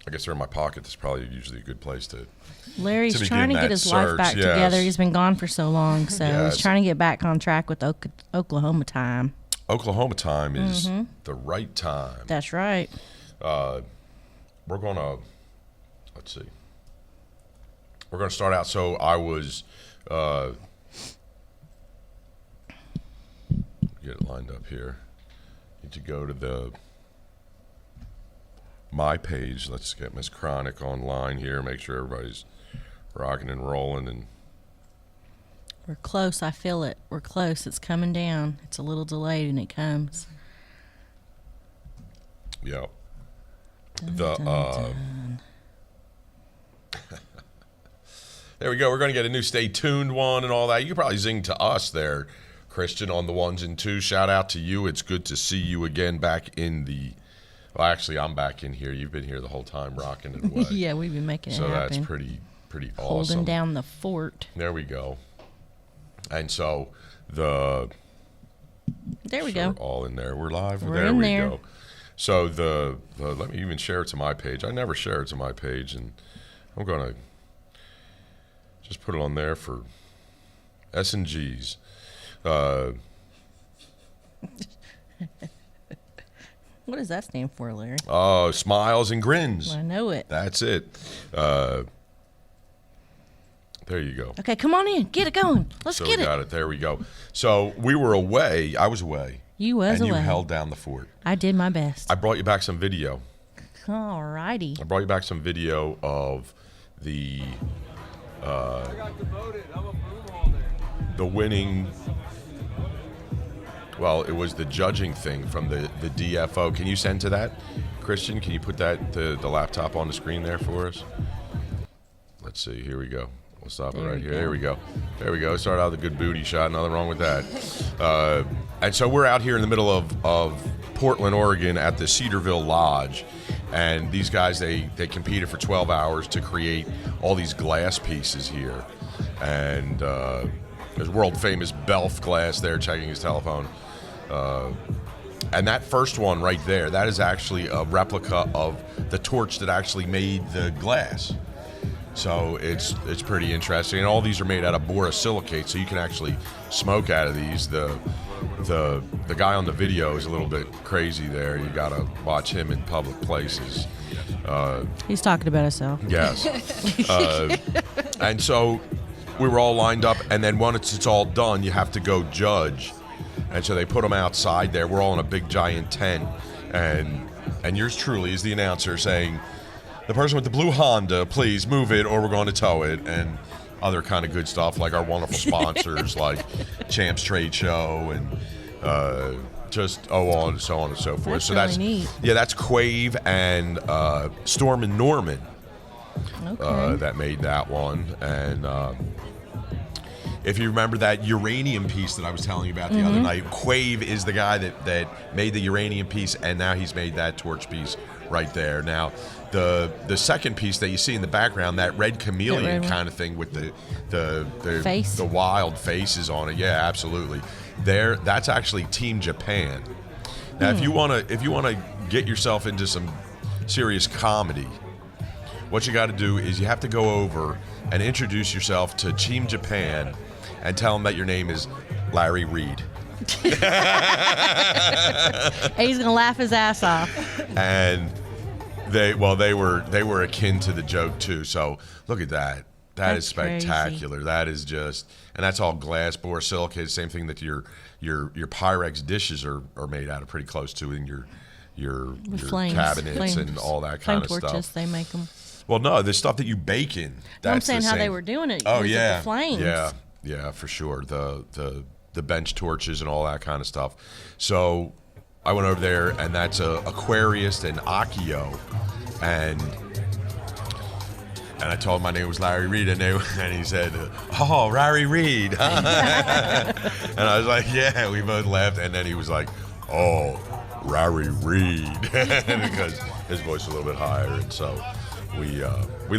I guess they're in my pocket. That's probably usually a good place to. Larry's trying to get his life back together. He's been gone for so long, so he's trying to get back on track with Oklahoma time. Oklahoma time is the right time. That's right. We're gonna We're gonna start out. So I was get it lined up here. Need to go to my page. Let's get Miss Chronic online here. Make sure everybody's rocking and rolling. And we're close. I feel it. We're close. It's coming down. It's a little delayed, and it comes. Yeah. There we go. We're going to get a new Stay Tuned one and all that. You can probably zing to us there, Christian, on the ones and twos. Shout out to you. It's good to see you again back in the. Well, actually, I'm back in here. You've been here the whole time, rocking it away. Yeah, we've been making it happen. So that's pretty awesome. Holding down the fort. There we go. And so there we go. We're all in there. We're live. We're there in we there. go. So let me even share it to my page. I never share it to my page, and I'm gonna just put it on there for S&Gs. What does that stand for, Larry? Oh, smiles and grins. I know it. That's it. There you go. Okay, come on in. Get it going. Let's get it. So we got it. There we go. So we were away. I was away. You was away. And you held down the fort. I did my best. I brought you back some video. All righty. I brought you back some video of the I got demoted. I'm a boomer all day. The winning. Well, it was the judging thing from the DFO. Can you send to that, Christian? Can you put that the laptop on the screen there for us? Let's see. Here we go. We'll stop it right here. There we go. There we go. Start out with a good booty shot. Nothing wrong with that. And so we're out here in the middle of Portland, Oregon at the Cedarville Lodge. And these guys, they competed for 12 hours to create all these glass pieces here. And there's world famous Belf glass there, checking his telephone. And that first one right there, that is actually a replica of the torch that actually made the glass. So it's pretty interesting. And all these are made out of borosilicate, so you can actually smoke out of these. The guy on the video is a little bit crazy there. You got to watch him in public places. He's talking about himself. Yes. And so we were all lined up, and then once it's all done, you have to go judge. And so they put them outside there. We're all in a big giant tent, and yours truly is the announcer saying, "The person with the blue Honda, please move it, or we're going to tow it," and other kind of good stuff like our wonderful sponsors like Champs Trade Show and just on and so on and so forth. That's really neat. Yeah, that's Quave and Storm and Norman that made that one. And if you remember that uranium piece that I was telling you about the other night, Quave is the guy that made the uranium piece, and now he's made that torch piece right there. Now, the second piece that you see in the background, that red chameleon kind of thing with the face, the wild faces on it. Yeah, absolutely. That's actually Team Japan. Now, if you wanna get yourself into some serious comedy, what you got to do is you have to go over and introduce yourself to Team Japan and tell them that your name is Larry Reed. He's gonna laugh his ass off. And they were akin to the joke too. So look at that. That's spectacular. Crazy. That is just, and that's all glass, borosilicate. Same thing that your Pyrex dishes are made out of, pretty close to, in your cabinets and all that kind of torches, stuff. They make them. Well, no, the stuff that you bake in. No, I'm saying how they were doing it. Oh yeah, the flames. Yeah, for sure. The bench torches and all that kind of stuff. So I went over there, and that's Aquarius and Akio, and I told him my name was Larry Reed, and he said, "Oh, Larry Reed." And I was like, "Yeah." We both laughed, and then he was like, "Oh, Larry Reed," because his voice was a little bit higher, and so we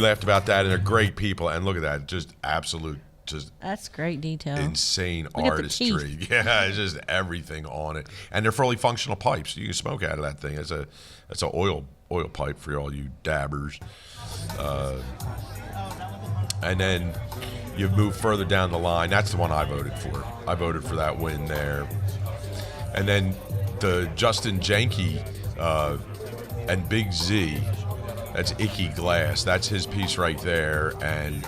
laughed about that. And they're great people, and look at that, just absolute just that's great detail. insane artistry. Yeah, it's just everything on it, and they're fully functional pipes. You can smoke out of that thing. That's a oil pipe for all you dabbers. And then you move further down the line. That's the one I voted for. I voted for that win there. And then the Justin Janke and Big Z, that's Icky Glass. That's his piece right there. And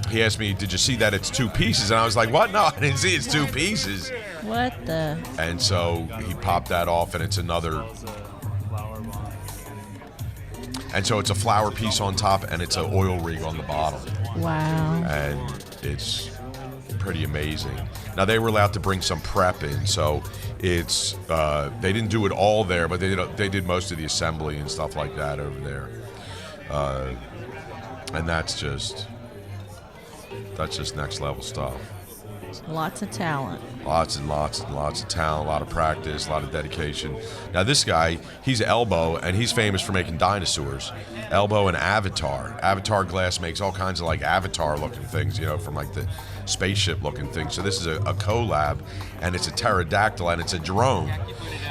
he asked me, did you see that it's 2 pieces? And I was like, what? No, I didn't see it's 2 pieces. What the? And so he popped that off, and it's another... And so it's a flower piece on top, and it's an oil rig on the bottom. Wow. And it's pretty amazing. Now, they were allowed to bring some prep in, so it's they didn't do it all there, but they did most of the assembly and stuff like that over there. And that's just next level stuff. Lots of talent. Lots and lots and lots of talent, a lot of practice, a lot of dedication. Now this guy, he's Elbow, and he's famous for making dinosaurs. Elbow and Avatar. Avatar Glass makes all kinds of like Avatar-looking things, from like the spaceship-looking things. So this is a collab, and it's a pterodactyl, and it's a drone.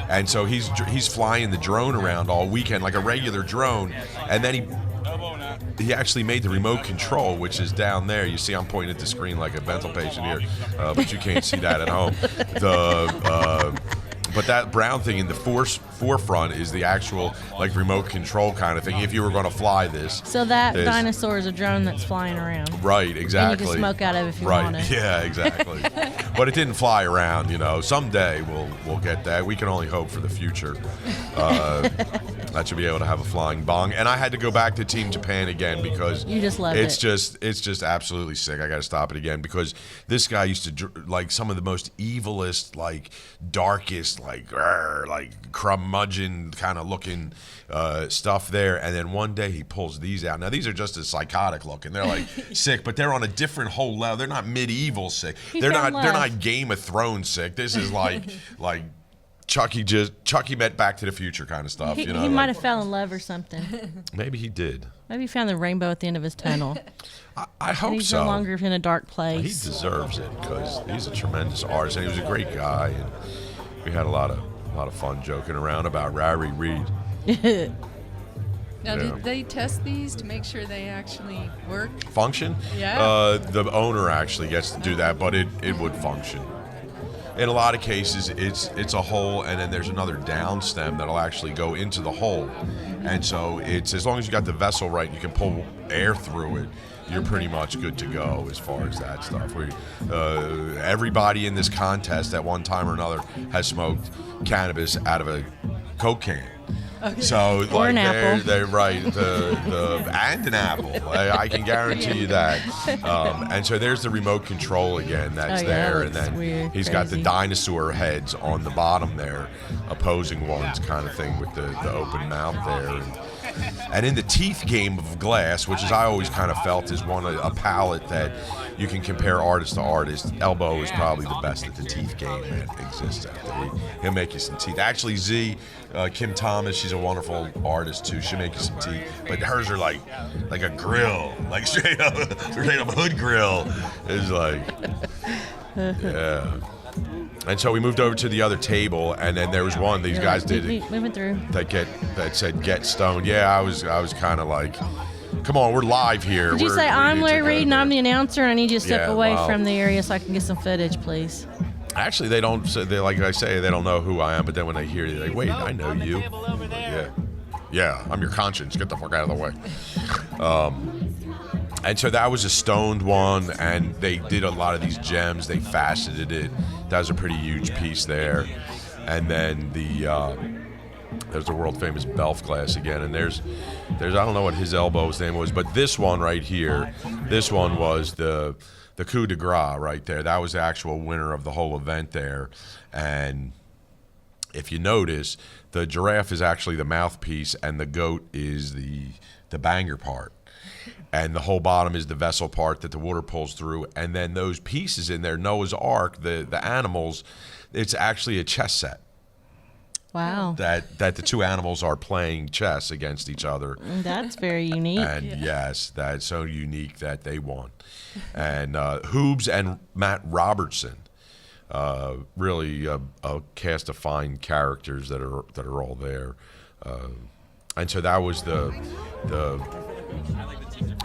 And so he's flying the drone around all weekend like a regular drone, and then he actually made the remote control, which is down there. You see I'm pointing at the screen like a mental patient here, but you can't see that at home. But that brown thing in the forefront is the actual like remote control kind of thing. If you were going to fly this, so that dinosaur is a drone that's flying around. Right, exactly. And you can smoke out of it if you want Right, to. yeah, exactly. But it didn't fly around. Someday we'll get that. We can only hope for the future. That should be able to have a flying bong. And I had to go back to Team Japan again because you just loved it's just absolutely sick. I got to stop it again because this guy used to like some of the most evilest, like darkest, like curmudgeon kind of looking stuff there. And then one day he pulls these out. Now these are just as psychotic looking. They're like sick, but they're on a different whole level. They're not medieval sick. They're not Game of Thrones sick. This is like Chucky met Back to the Future kind of stuff. He might have fell in love or something. Maybe he did. Maybe he found the rainbow at the end of his tunnel. I hope and he's so. no longer in a dark place. He deserves it because he's a tremendous artist and he was a great guy, and we had a lot of fun joking around about Larry Reed. Now, did they test these to make sure they actually work? Function? Yeah. The owner actually gets to do that, but it would function. In a lot of cases, it's a hole, and then there's another down stem that'll actually go into the hole. And so it's as long as you got the vessel right and you can pull air through it, you're pretty much good to go as far as that stuff. Everybody in this contest at one time or another has smoked cannabis out of a Coke can. Okay. So or an apple. They're right, and an apple. I can guarantee you that. And so there's the remote control again. That's there, and then weird, he's crazy. got the dinosaur heads on the bottom there, opposing ones kind of thing with the open mouth there. And in the teeth game of glass, which is I always kind of felt is a palette that you can compare artist to artist. Elbow is probably the best at the teeth game that exists out there. He'll make you some teeth. Actually, Kim Thomas, she's a wonderful artist too. She'll make you some teeth, but hers are like a grill, like straight up hood grill. It's like, yeah. And so we moved over to the other table, and then there was one these guys did moving through that said "Get Stoned." Yeah, I was kind of like, come on, we're live here. Did you say I'm Larry Reed and I'm the announcer, and I need you to step away from the area so I can get some footage, please? Actually, they don't. They like I say, they don't know who I am. But then when they hear you, they're like, wait, I know you. Yeah, I'm your conscience. Get the fuck out of the way. And so that was a stoned one, and they did a lot of these gems. They faceted it. That was a pretty huge piece there. And then there's the world famous Belf glass again. And there's I don't know what his elbow's name was, but this one right here, this one was the coup de grace right there. That was the actual winner of the whole event there. And if you notice, the giraffe is actually the mouthpiece, and the goat is the banger part. And the whole bottom is the vessel part that the water pulls through. And then those pieces in there, Noah's Ark, the animals, it's actually a chess set. Wow. That the two animals are playing chess against each other. That's very unique. And yes, that's so unique that they won. And Hoobs and Matt Robertson, really a cast of fine characters that are all there. And so that was the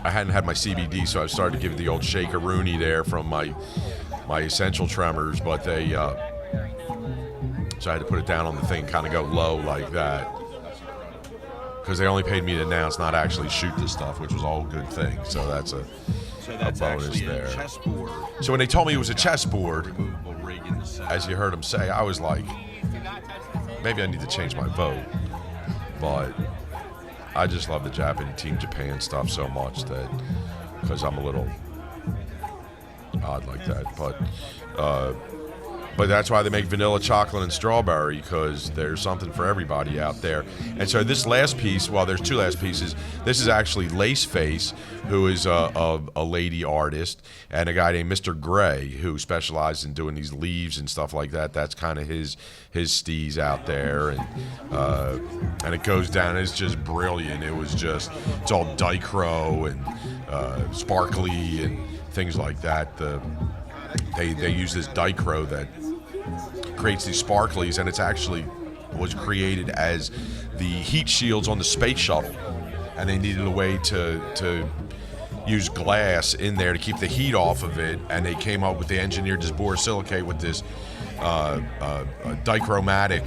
I hadn't had my CBD, so I started to give the old shake-a-rooney there from my essential tremors, but they so I had to put it down on the thing, kind of go low like that, because they only paid me to announce, not actually shoot this stuff, which was all a good thing. So that's a bonus there. So when they told me it was a chessboard, as you heard him say, I was like, maybe I need to change my vote. But I just love the Japanese Team Japan stuff so much that, because I'm a little odd like that, but that's why they make vanilla, chocolate, and strawberry, because there's something for everybody out there. And so this last piece, well, there's two last pieces. This is actually Laceface, who is a lady artist, and a guy named Mr. Gray, who specializes in doing these leaves and stuff like that. That's kind of his steez out there, and it goes down. It's just brilliant. It's all dichro and sparkly and things like that. They use this dichro that creates these sparklies, and it's actually was created as the heat shields on the space shuttle, and they needed a way to use glass in there to keep the heat off of it, and they came up with, they engineered this borosilicate with this dichromatic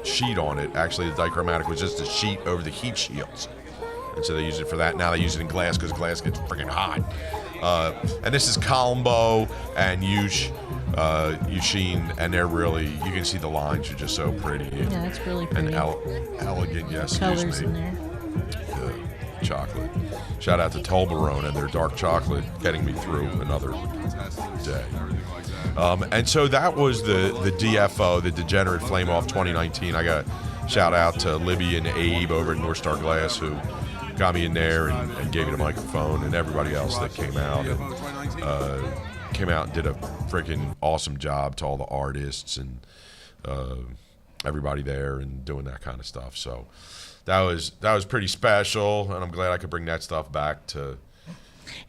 sheet on it. Actually, the dichromatic was just a sheet over the heat shields, and so they use it for that. Now they use it in glass because glass gets freaking hot. And this is Colombo and Yushin, and they're really, you can see the lines are just so pretty. Yeah, it's really pretty. And elegant, yes. Colors in there. Chocolate. Shout out to Toblerone and their dark chocolate getting me through another day. And so that was the DFO, the Degenerate Flame Off 2019. I got a shout out to Libby and Abe over at North Star Glass, who got me in there and gave me the microphone, and everybody else that came out and did a freaking awesome job to all the artists and everybody there and doing that kind of stuff. So that was pretty special, and I'm glad I could bring that stuff back to.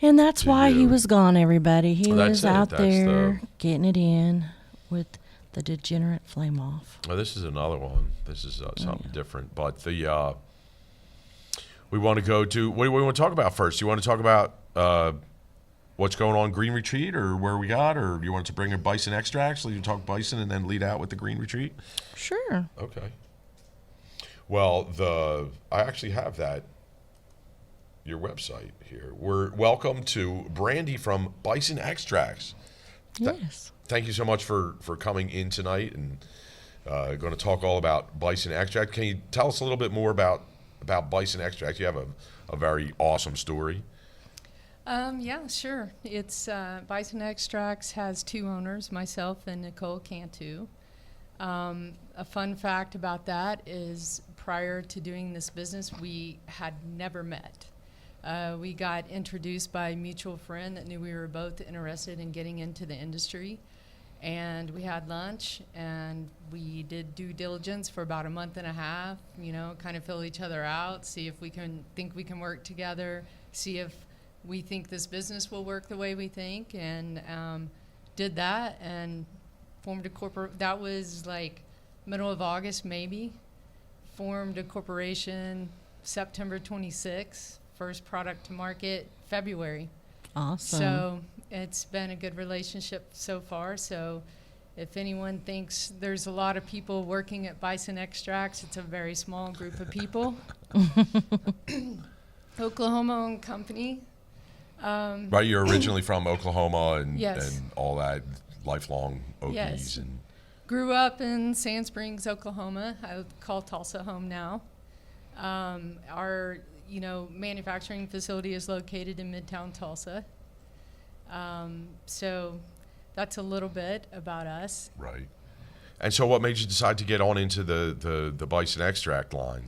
And that's why you. He was gone, everybody. He Well, was out there getting it in with the Degenerate Flame Off. Oh, this is another one. This is something different, but the. We want to go to, what do we want to talk about first? You want to talk about what's going on Green Retreat, or where we got, or do you want to bring in Bison extracts so you can talk Bison and then lead out with the Green Retreat? Sure. Okay. Well, I actually have your website here. Welcome to Brandy from Bison Extracts. Yes. Thank you so much for coming in tonight, and going to talk all about Bison Extract. Can you tell us a little bit more about Bison Extract? You have a very awesome story. Yeah, sure. It's Bison Extracts has two owners, myself and Nicole Cantu. A fun fact about that is, prior to doing this business, we had never met. We got introduced by a mutual friend that knew we were both interested in getting into the industry. And we had lunch, and we did due diligence for about a month and a half, kind of fill each other out, see if we can work together, see if we think this business will work the way we think, and did that and formed a corporate. That was like middle of August, maybe. Formed a corporation September 26th, first product to market February. Awesome. So it's been a good relationship so far. So if anyone thinks there's a lot of people working at Bison Extracts, it's a very small group of people. Oklahoma-owned company. Right, you're originally from Oklahoma and, yes. and all that, lifelong Okies. Yes. And grew up in Sand Springs, Oklahoma. I call Tulsa home now. Our manufacturing facility is located in Midtown Tulsa. So that's a little bit about us. Right. And so what made you decide to get on into the Bison Extract line?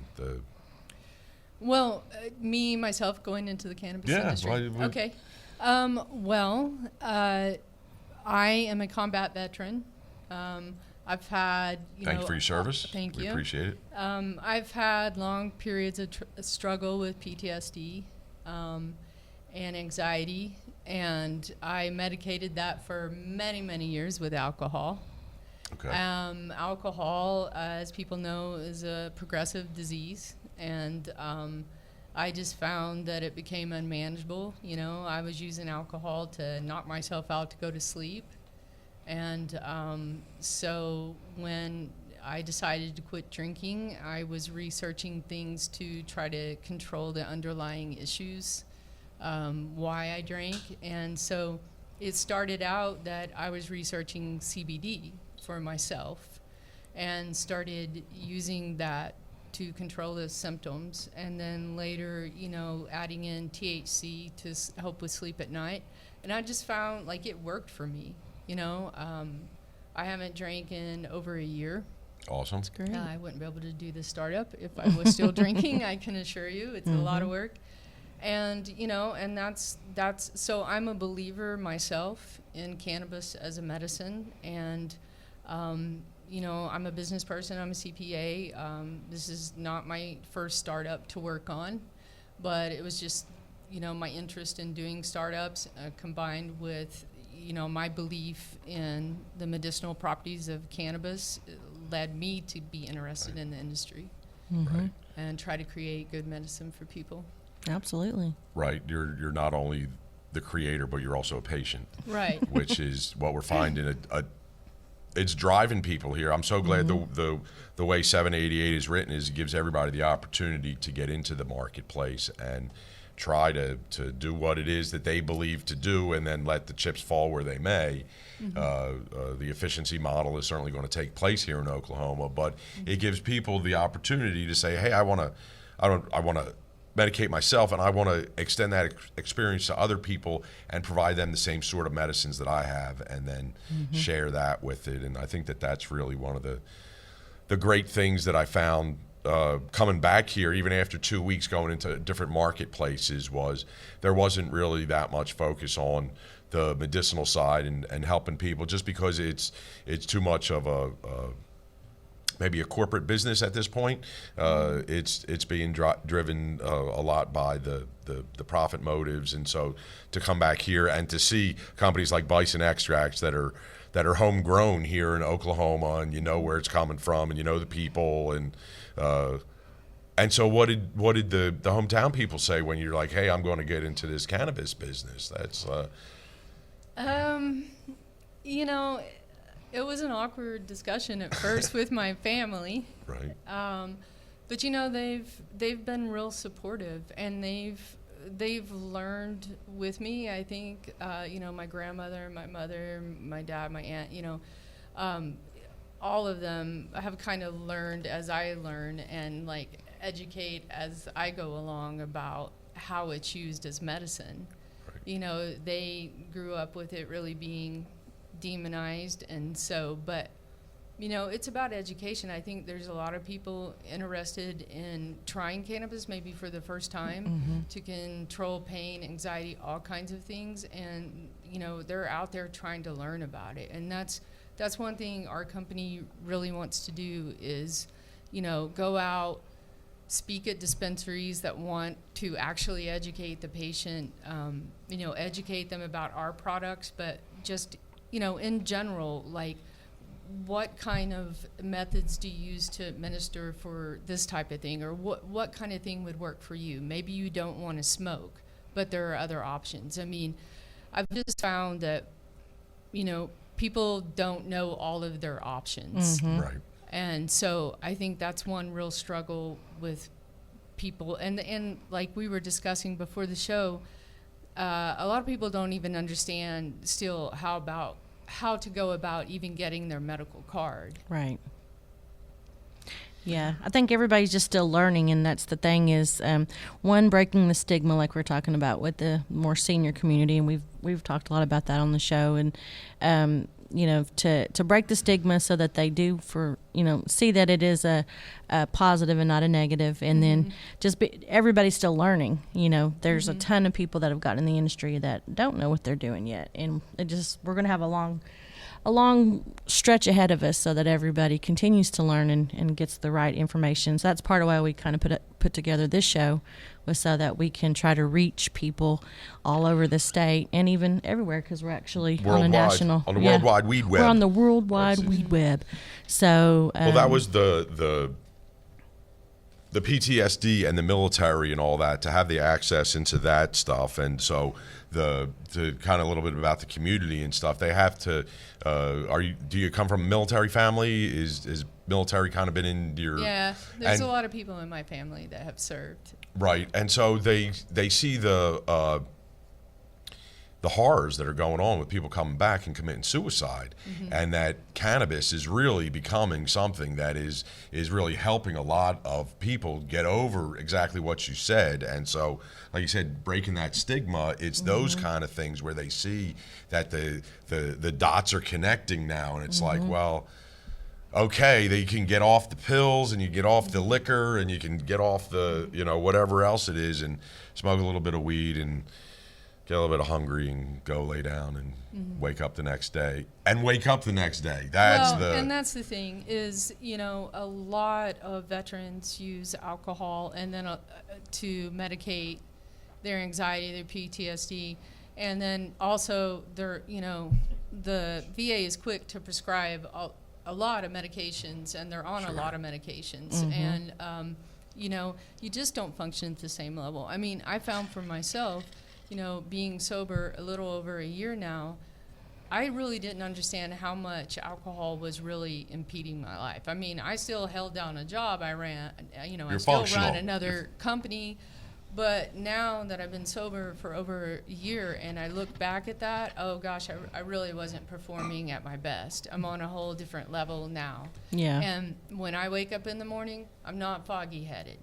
Well, myself going into the cannabis industry. Okay. I am a combat veteran. I've had, Thank you for your service. Thank you. We appreciate it. I've had long periods of struggle with PTSD and anxiety, and I medicated that for many, many years with alcohol. Okay. Alcohol, as people know, is a progressive disease, and I just found that it became unmanageable. I was using alcohol to knock myself out to go to sleep. And so when I decided to quit drinking, I was researching things to try to control the underlying issues, why I drank. And so it started out that I was researching CBD for myself and started using that to control the symptoms. And then later, adding in THC to help with sleep at night. And I just found like it worked for me. I haven't drank in over a year. Awesome. That's great. I wouldn't be able to do the startup if I was still drinking. I can assure you, it's a lot of work. And and that's so I'm a believer myself in cannabis as a medicine. And I'm a business person. I'm a CPA. This is not my first startup to work on, but it was just my interest in doing startups combined with my belief in the medicinal properties of cannabis led me to be interested in the industry and try to create good medicine for people. Absolutely. Right. You're not only the creator, but you're also a patient. Right. Which is what we're finding. It's driving people here. I'm so glad the way 788 is written is it gives everybody the opportunity to get into the marketplace and try to do what it is that they believe to do, and then let the chips fall where they may. The efficiency model is certainly going to take place here in Oklahoma, but it gives people the opportunity to say, hey, I want to medicate myself, and I want to extend that experience to other people and provide them the same sort of medicines that I have, and then share that with it. And I think that that's really one of the great things that I found coming back here, even after 2 weeks going into different marketplaces, was there wasn't really that much focus on the medicinal side and helping people, just because it's too much of a maybe a corporate business at this point. It's being driven a lot by the profit motives, and so to come back here and to see companies like Bison Extracts that are homegrown here in Oklahoma, and where it's coming from, and the people, and so what did the hometown people say when you're like, hey, I'm going to get into this cannabis business? That's it was an awkward discussion at first with my family. Right. But they've been real supportive, and they've learned with me. I think my grandmother, my mother, my dad, my aunt, all of them have kind of learned as I learn, and like educate as I go along about how it's used as medicine. Right. They grew up with it really being demonized, and so, but it's about education. I think there's a lot of people interested in trying cannabis maybe for the first time to control pain, anxiety, all kinds of things, and they're out there trying to learn about it. And that's one thing our company really wants to do is go out, speak at dispensaries that want to actually educate the patient, educate them about our products, but just in general, like, what kind of methods do you use to administer for this type of thing, or what kind of thing would work for you? Maybe you don't want to smoke, but there are other options. I mean, I've just found that people don't know all of their options. Right. And so I think that's one real struggle with people. And like we were discussing before the show, a lot of people don't even understand still how to go about even getting their medical card. Right. Yeah, I think everybody's just still learning, and that's the thing is, one, breaking the stigma like we're talking about with the more senior community, and we've talked a lot about that on the show, and to break the stigma so that they do see that it is a positive and not a negative, and then everybody's still learning. There's a ton of people that have gotten in the industry that don't know what they're doing yet, and we're going to have a long a long stretch ahead of us, so that everybody continues to learn and gets the right information. So that's part of why we kind of put together this show, was so that we can try to reach people all over the state and even everywhere, because we're actually on a national, on the World Wide Weed Web. We're on the World Wide Weed Web. So well, that was the PTSD and the military and all that, to have the access into that stuff. And so to kind of a little bit about the community and stuff, they have to, do you come from a military family? Is military kind of been in your... Yeah, there's a lot of people in my family that have served. Right. And so they see the horrors that are going on with people coming back and committing suicide, and that cannabis is really becoming something that is really helping a lot of people get over exactly what you said. And so, like you said, breaking that stigma, it's those kind of things where they see that the dots are connecting now, and it's like, well, okay, they can get off the pills and you get off the liquor and you can get off the, whatever else it is, and smoke a little bit of weed and get a little bit hungry and go lay down and wake up the next day. And that's the thing is, a lot of veterans use alcohol and then to medicate their anxiety, their PTSD. And then also the VA is quick to prescribe a lot of medications, and they're on a lot of medications. And, you just don't function at the same level. I mean, I found for myself, being sober a little over a year now, I really didn't understand how much alcohol was really impeding my life. I mean, I still held down a job. I ran, I still run another company. But now that I've been sober for over a year and I look back at that, oh gosh, I really wasn't performing at my best. I'm on a whole different level now. Yeah. And when I wake up in the morning, I'm not foggy headed.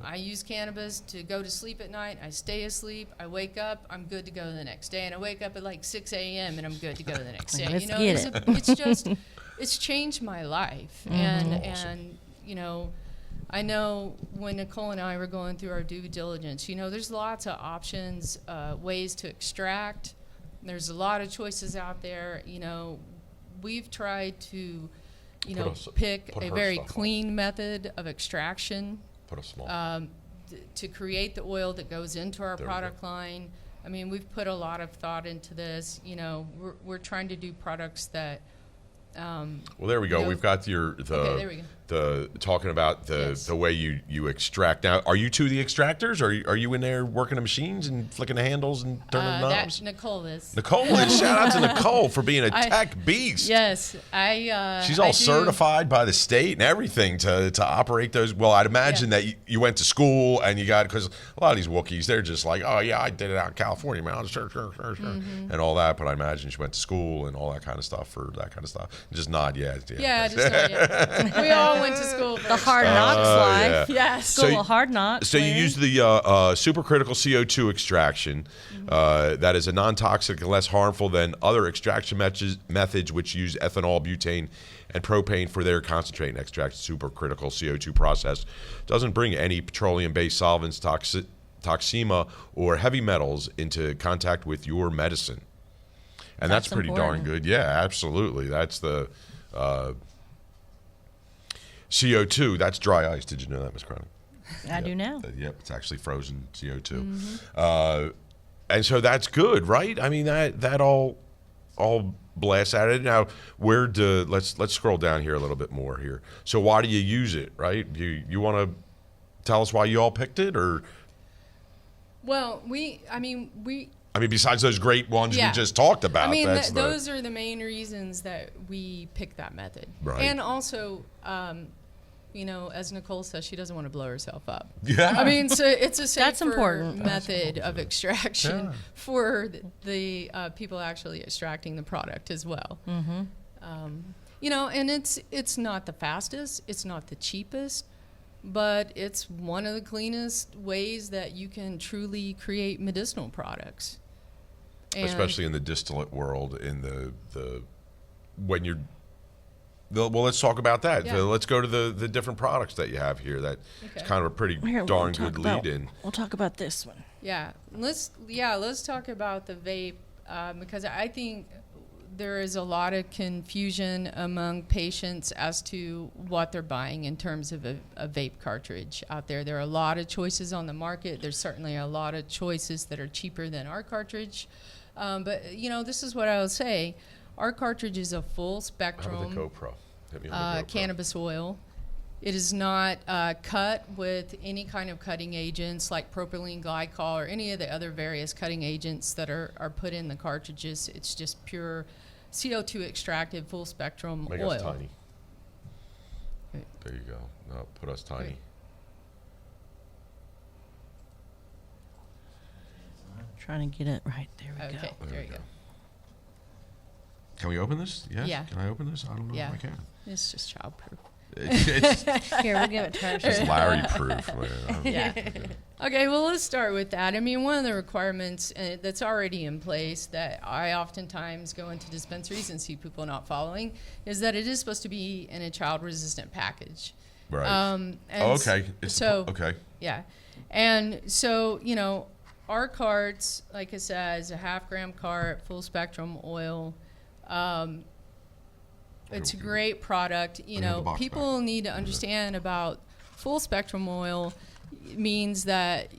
I use cannabis to go to sleep at night. I stay asleep. I wake up. I'm good to go the next day. And I wake up at like 6 a.m. and I'm good to go the next day. Let's get it. It's just, it's changed my life. And I know when Nicole and I were going through our due diligence, there's lots of options, ways to extract. There's a lot of choices out there. We've tried to, pick a very clean method of extraction to create the oil that goes into our product line. I mean, we've put a lot of thought into this. We're trying to do products that. Well, there we go. We've got talking about the way you extract. Now, are you two the extractors? Are you in there working the machines and flicking the handles and turning the knobs? Nicole is. Nicole is. Shout out to Nicole for being a tech beast. Yes, she's all certified by the state and everything to operate those. Well, I'd imagine that you went to school and you got, because a lot of these Wookiees, they're just like, oh yeah, I did it out in California, man, sure, and all that. But I imagine she went to school and all that kind of stuff for that kind of stuff. Just nod, yeah. Yeah, just nod, yeah. We all went to school for the hard knocks life. Yeah. School of hard knocks. So you use the supercritical CO2 extraction. That is a non-toxic and less harmful than other extraction methods which use ethanol, butane, and propane for their concentrate and extract. Supercritical CO2 process doesn't bring any petroleum-based solvents, toxema, or heavy metals into contact with your medicine. And that's pretty darn good. Yeah, absolutely. That's the CO2. That's dry ice. Did you know that, Ms. Cronin? I do now. Yep, it's actually frozen CO2. And so that's good, right? I mean, that all blasts at it. Now, let's scroll down here a little bit more here. So why do you use it, right? You want to tell us why you all picked it, or? Well, I mean, besides those great ones we just talked about. I mean, those are the main reasons that we picked that method. Right. And also, as Nicole says, she doesn't want to blow herself up. Yeah. I mean, so it's a safer important method of extraction for the people actually extracting the product as well. And it's not the fastest, it's not the cheapest, but it's one of the cleanest ways that you can truly create medicinal products. And especially in the distillate world, in well, let's talk about that. Yeah. So let's go to the different products that you have here. It's kind of a pretty darn good lead-in. We'll talk about this one. Yeah, let's talk about the vape because I think there is a lot of confusion among patients as to what they're buying in terms of a vape cartridge out there. There are a lot of choices on the market. There's certainly a lot of choices that are cheaper than our cartridge. But, this is what I would say. Our cartridge is a full How about spectrum the GoPro? Hit me on the GoPro. cannabis oil. It is not cut with any kind of cutting agents like propylene glycol or any of the other various cutting agents that are put in the cartridges. It's just pure CO2 extracted full spectrum Make oil. us tiny. There you go. No, put us tiny. Right. Trying to get it right. There we Okay, go. there you go. Can we open this? Yes? Yeah. Can I open this? I don't know Yeah. if I can. It's just childproof. It's Here, we'll give it to her. just Larry proof. Yeah. Okay, well, let's start with that. I mean, one of the requirements that's already in place that I oftentimes go into dispensaries and see people not following is that it is supposed to be in a child-resistant package. Right. And okay. Okay. Yeah. And so, our carts, like I said, is a 0.5 gram cart, full spectrum oil. It's a great product. the box People need to understand about full spectrum oil means that,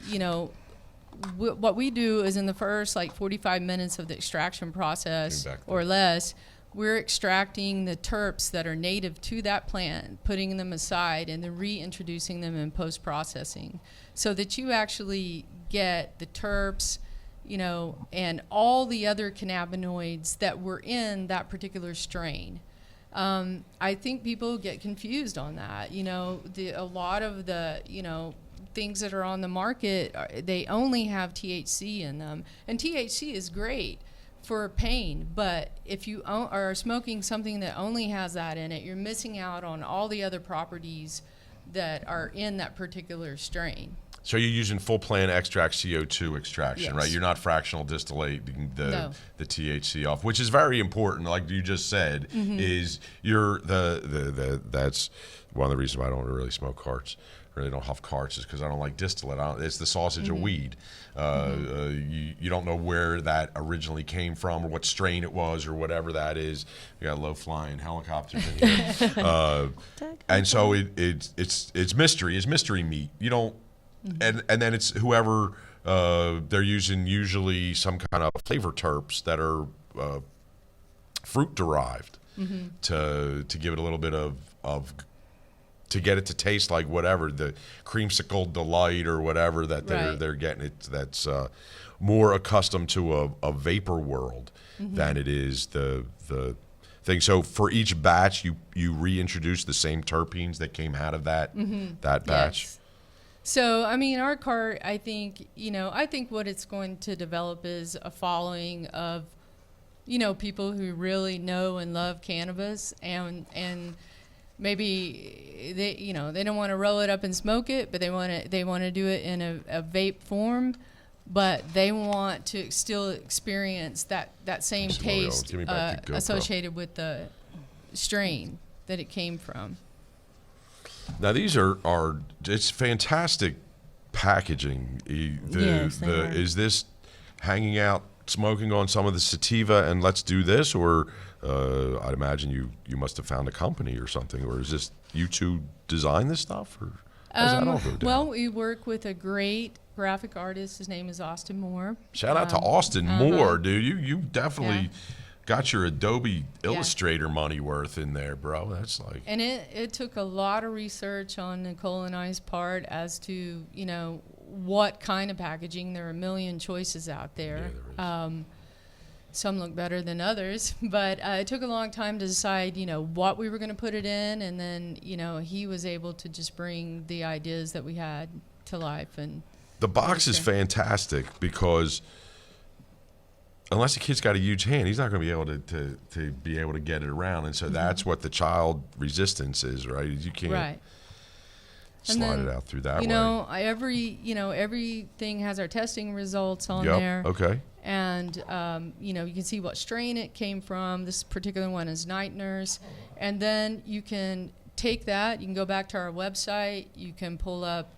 what we do is in the first 45 minutes of the extraction process or less, we're extracting the terps that are native to that plant, putting them aside, and then reintroducing them in post-processing so that you actually get the terps, and all the other cannabinoids that were in that particular strain. I think people get confused on that. A lot of the, things that are on the market, they only have THC in them. And THC is great for pain, but if you are smoking something that only has that in it, you're missing out on all the other properties that are in that particular strain. So you're using full plant extract CO2 extraction, Yes. right? You're not fractional distillating No. the THC off, which is very important. Like you just said, is you're that's one of the reasons why I don't really smoke carts. Really don't huff carts is because I don't like distillate. It's the sausage of weed. You don't know where that originally came from or what strain it was or whatever that is. We got low flying helicopters in here, and so it's mystery. It's mystery meat. You don't. And then it's whoever they're using, usually some kind of flavor terps that are fruit derived to give it a little bit of to get it to taste like whatever the creamsicle delight or whatever that they're getting. It that's more accustomed to a vapor world than it is the thing. So for each batch, you reintroduce the same terpenes that came out of that batch. Yes. So, I mean, our cart, I think what it's going to develop is a following of, people who really know and love cannabis and maybe they don't want to roll it up and smoke it, but they want to do it in a vape form, but they want to still experience that same taste associated with the strain that it came from. Now these are it's fantastic packaging. Yes, they are. Is this hanging out smoking on some of the sativa and let's do this, or I'd imagine you must have found a company or something, or is this you two design this stuff, or how does that all go down? Well, we work with a great graphic artist. His name is Austin Moore. Shout out to Austin Moore, dude. You definitely got your Adobe Illustrator money worth in there, bro. That's like. And it took a lot of research on Nicole and I's part as to, what kind of packaging. There are a million choices out there. Yeah, there is. Some look better than others, but it took a long time to decide, what we were going to put it in. And then, he was able to just bring the ideas that we had to life. And the box is fantastic because unless the kid's got a huge hand, he's not going to be able to be able to get it around, and so that's what the child resistance is, right? You can't slide it out through that way. Everything has our testing results on Yep. there. Okay. And you can see what strain it came from. This particular one is Night Nurse, and then you can take that. You can go back to our website. You can pull up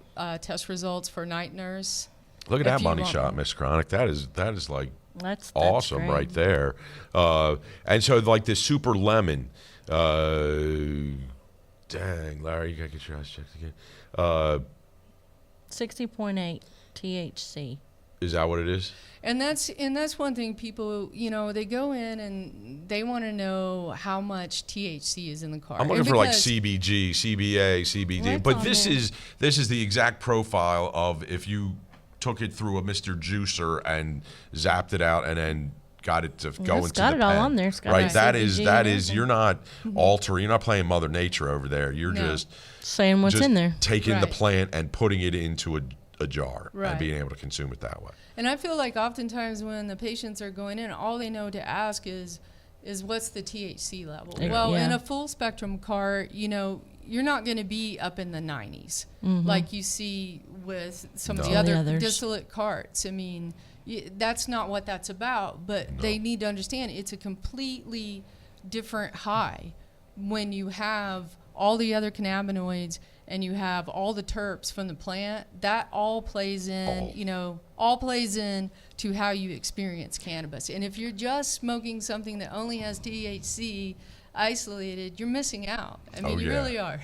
test results for Night Nurse. Look at If that you money want shot, one. Miss Chronic. That is like That's awesome great. right there. And so like this super lemon, dang, Larry, you gotta get your eyes checked again. 60.8 THC. Is that what it is? And that's one thing people, they go in and they want to know how much THC is in the card. I'm looking for like CBG, CBA, CBD, What's but on this there? is the exact profile of if you took it through a Mr. Juicer and zapped it out and then got it to go it's into got the it all pen. on there. It's got right. the That CBG is and you're not altering. You're not playing Mother Nature over there. You're No. just Saying what's just in there. taking the Right. plant and putting it into a jar and Right. being able to consume it that way. And I feel like oftentimes when the patients are going in, all they know to ask is what's the THC level? Yeah. Well, Yeah. in a full spectrum cart, you're not going to be up in the 90s like you see with some of No. the All the other others. distillate carts. I mean, that's not what that's about, but they need to understand it's a completely different high when you have all the other cannabinoids and you have all the terps from the plant. That all plays in, all plays in to how you experience cannabis. And if you're just smoking something that only has THC isolated, you're missing out. I mean, you really are.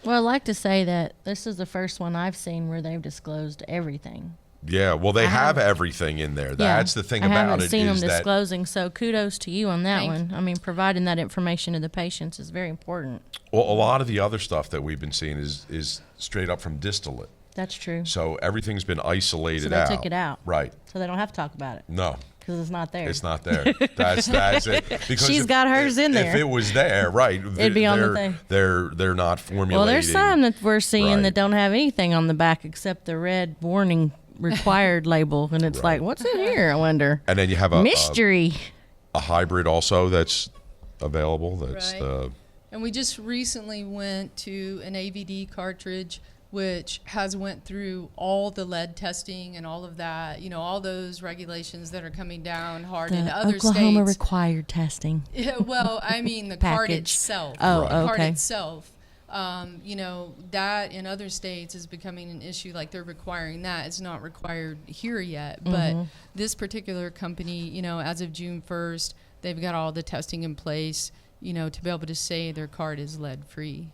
Well, I like to say that this is the first one I've seen where they've disclosed everything. Yeah, well, they have everything in there. That's the thing I about haven't it seen is them that disclosing, so kudos to you on that Thank one. I mean, providing that information to the patients is very important. well, a lot of the other stuff that we've been seeing is straight up from distillate. That's true. So everything's been isolated So they out. took it out. Right. So they don't have to talk about it No, because it's not there. it's not there. That's it. Because She's if- got hers in there. If it was there, right? It'd be on the thing. They're not formulating. Well, there's some that we're seeing Right. that don't have anything on the back except the red warning required label, and it's Right. like, what's in here? I wonder. And then you have a Mystery. a hybrid also that's available. That's Right. And we just recently went to an AVD cartridge, which has went through all the lead testing and all of that, all those regulations that are coming down hard in The other Oklahoma states. required testing. Yeah, well, I mean, the card Package. itself. Oh, the card okay. itself. That in other states is becoming an issue. Like they're requiring that. It's not required here yet. But this particular company, as of June 1st, they've got all the testing in place, to be able to say their card is lead free.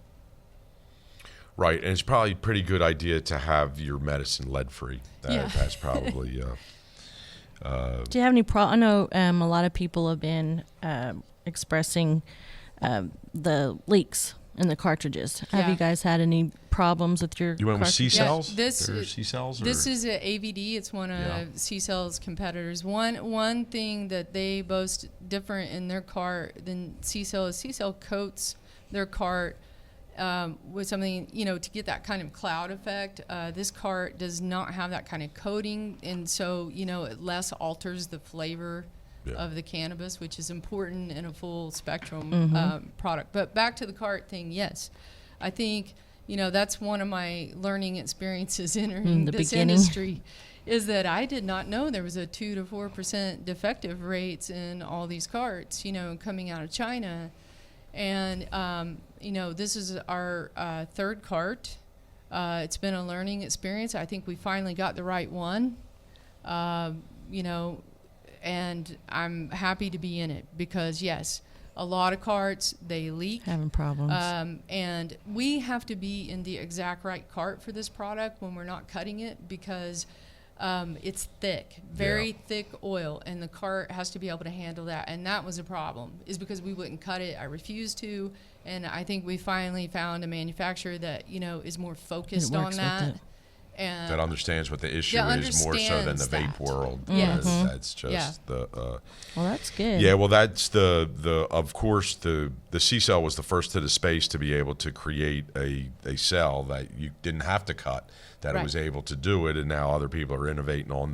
right. And it's probably a pretty good idea to have your medicine lead free. That's probably. Do you have any I know a lot of people have been expressing the leaks in the cartridges. Have Yeah. you guys had any problems with your You went with C cartridges? cells? this There are is- C cells. This is a AVD. It's one of Yeah. C-Cell's competitors. One thing that they boast different in their cart than C-Cell is C-Cell coats their cart with something, to get that kind of cloud effect. This cart does not have that kind of coating, and so, it less alters the flavor of the cannabis, which is important in a full spectrum product. But back to the cart thing, yes. I think, that's one of my learning experiences entering the this beginning. industry, is that I did not know there was a 2 to 4% defective rates in all these carts, coming out of China. And, this is our third cart. It's been a learning experience. I think we finally got the right one, and I'm happy to be in it because, yes, a lot of carts, they leak. Having problems. And we have to be in the exact right cart for this product when we're not cutting it because it's thick, very thick oil, and the cart has to be able to handle that. And that was a problem, is because we wouldn't cut it. I refused to. And I think we finally found a manufacturer that, is more focused on works with that. it. And that understands what the issue that is more so than the understands vape that. world. Yes. That's just the. Well, that's good. Yeah, well, that's the of course the C-Cell was the first to the space to be able to create a cell that you didn't have to cut, that it was able to do it, and now other people are innovating on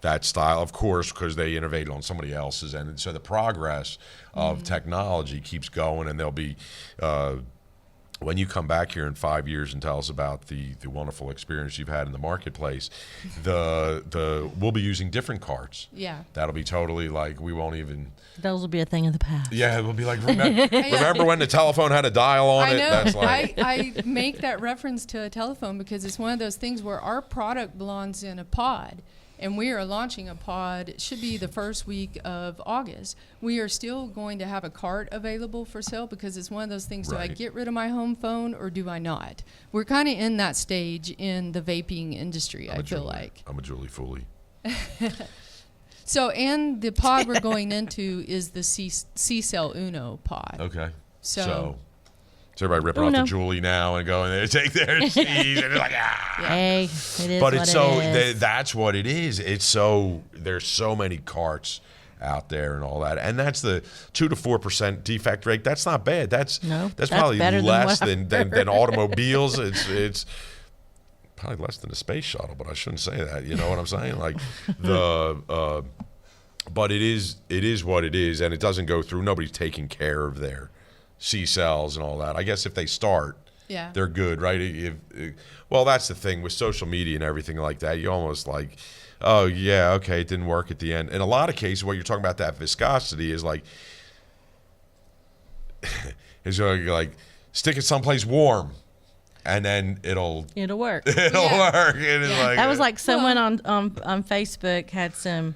that style, of course, because they innovated on somebody else's, and so the progress of technology keeps going, and there'll be. When you come back here in 5 years and tell us about the wonderful experience you've had in the marketplace, we'll be using different carts. Yeah. That'll be totally like we won't even. Those will be a thing of the past. Yeah, it will be like remember when the telephone had a dial on I it? know. That's like I make that reference to a telephone because it's one of those things where our product belongs in a pod. And we are launching a pod. It should be the first week of August. We are still going to have a cart available for sale because it's one of those things, do I Right. get rid of my home phone or do I not? We're kind of in that stage in the vaping industry, I feel like. I'm a Julie Foley. So, and the pod we're going into is the C-Cell Uno pod. Okay. So is everybody ripping off Uno. the Julie now and going there to take their seeds and they're like, ah. Hey, it is But what it's so it is. that's what it is. It's so there's so many carts out there and all that, and that's the 2 to 4% defect rate. That's not bad. That's that's probably better than less what I've than automobiles. It's probably less than the space shuttle, but I shouldn't say that. You know what I'm saying? Like but it is what it is, and it doesn't go through. Nobody's taking care of their C cells and all that. I guess if they start, Yeah. they're good, right? Well, that's the thing with social media and everything like that. You almost like, oh yeah, okay, it didn't work at the end. In a lot of cases, what you're talking about, that viscosity is like, is like stick it someplace warm, and then it'll work. work. It is like That was like someone on Facebook had some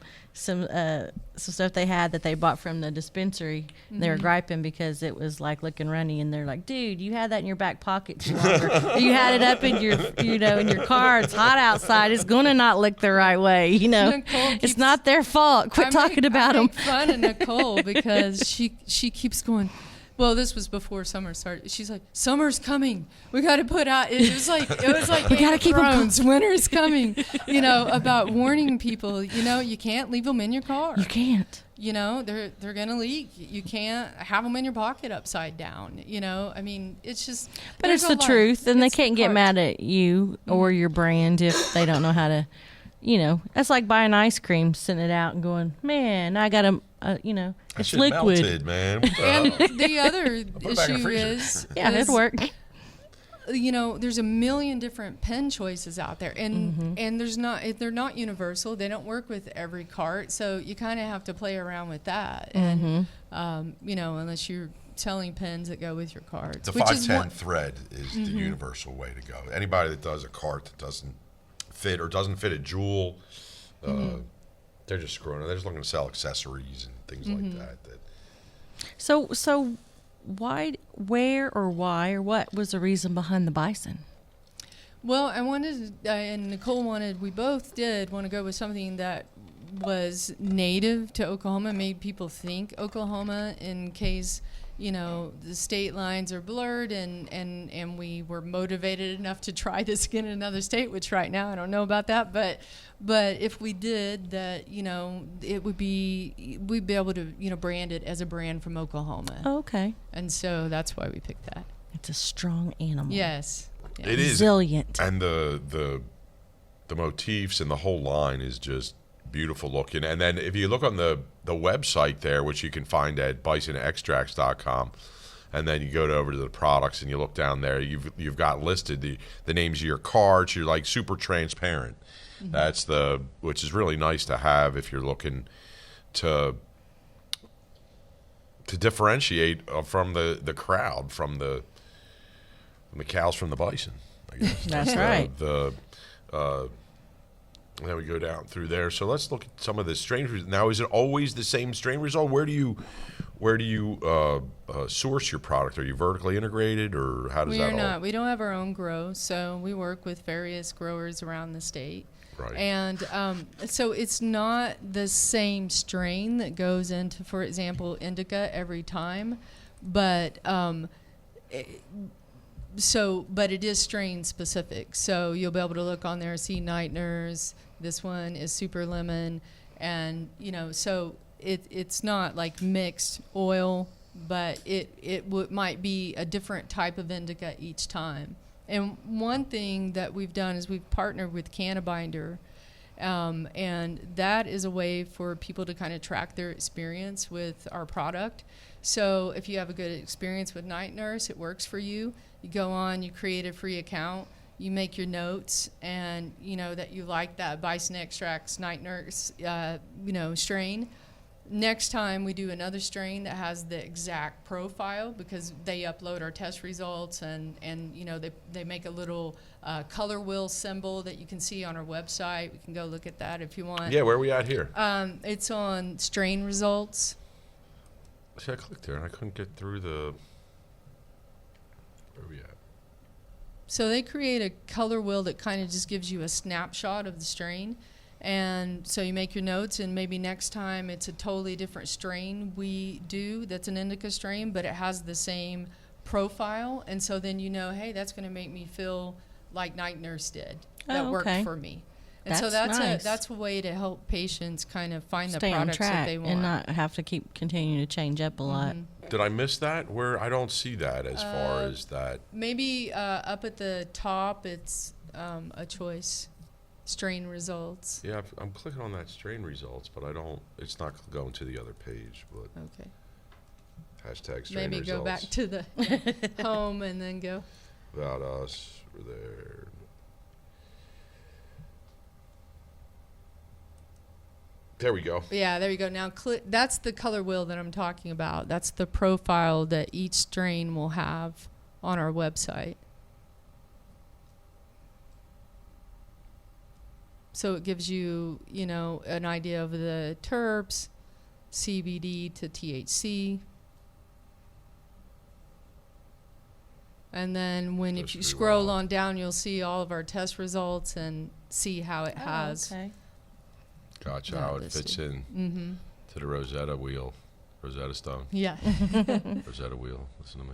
stuff they had that they bought from the dispensary. And they were griping because it was like looking runny, and they're like, "Dude, you had that in your back pocket too long. Or you had it up in your, in your car. It's hot outside. It's gonna not look the right way. Nicole It's keeps- not their fault. Quit talking about I them." make fun of Nicole because she keeps going. Well, this was before summer started. She's like, "Summer's coming. We got to put out." It was like We gotta keep 'em Thrones. Winter's coming. About warning people. You can't leave them in your car. You can't. They're gonna leak. You can't have them in your pocket upside down. I mean, it's just. But there's it's a the lot. truth, and they It's can't get hard. mad at you or your brand if they don't know how to. That's like buying ice cream, sitting it out, and going, "Man, I got that it's shit liquid." melted, man. What the And hell? the other Put it back in the issue freezer. is, Yeah, it'd work. There's a million different pen choices out there, and they're not universal. They don't work with every cart, so you kind of have to play around with that. And unless you're selling pens that go with your carts, The which is 510 one. thread is the universal way to go. Anybody that does a cart that doesn't fit or doesn't fit a jewel, they're just screwing it. They're just looking to sell accessories and things like that. So why, where, or why, or what was the reason behind the Bison? Well, I wanted, and Nicole wanted, we both did want to go with something that was native to Oklahoma, made people think Oklahoma in case, the state lines are blurred, and we were motivated enough to try this again in another state, which right now I don't know about that, but if we did that, it would be, we'd be able to, brand it as a brand from Oklahoma. Oh, okay. And so that's why we picked that. It's a strong animal. Yes. Yeah. It is. Resilient. And the motifs and the whole line is just beautiful looking. And then if you look on the website there, which you can find at bisonextracts.com, and then you go over to the products and you look down there, you've got listed the names of your cards. You're like super transparent. That's which is really nice to have if you're looking to differentiate from the crowd, from the cows from the bison, I guess. That's right. Then we go down through there. So let's look at some of the strain results. Now, is it always the same strain result? Where do you source your product? Are you vertically integrated, or how does We that are all? not. We don't have our own grow, so we work with various growers around the state. Right. And so it's not the same strain that goes into, for example, indica every time, but but it is strain specific. So you'll be able to look on there, see Neitner's. This one is super lemon, and so it's not like mixed oil, but it might be a different type of indica each time. And one thing that we've done is we've partnered with Cannabinder, and that is a way for people to kind of track their experience with our product. So if you have a good experience with Night Nurse, it works for you. You go on, you create a free account, you make your notes, and that you like that Bison Extracts Night Nurse, strain. Next time we do another strain that has the exact profile, because they upload our test results, and you know, they make a little color wheel symbol that you can see on our website. We can go look at that if you want. Yeah, where are we at here? It's on strain results. See, I clicked there and I couldn't get through the. Where are we at? So they create a color wheel that kind of just gives you a snapshot of the strain. And so you make your notes, and maybe next time it's a totally different strain we do that's an indica strain, but it has the same profile. And so then you know, hey, that's going to make me feel like Night Nurse did. That worked for me. And so that's a way to help patients kind of find the products that they want. And not have to keep continuing to change up a lot. Did I miss that? Where I don't see that as far as that. Maybe up at the top, it's a choice. Strain results. Yeah, I'm clicking on that strain results, but I don't. It's not going to the other page. But okay. Hashtag strain maybe results. Go back to the home and then go. About us, we're there. There we go. Yeah, there you go. Now, that's the color wheel that I'm talking about. That's the profile that each strain will have on our website. So it gives you, you know, an idea of the terps, CBD to THC. And then if you scroll on down, you'll see all of our test results and see how it has. Okay. Gotcha, how it fits in to the Rosetta wheel. Rosetta Stone. Yeah. Rosetta wheel. Listen to me.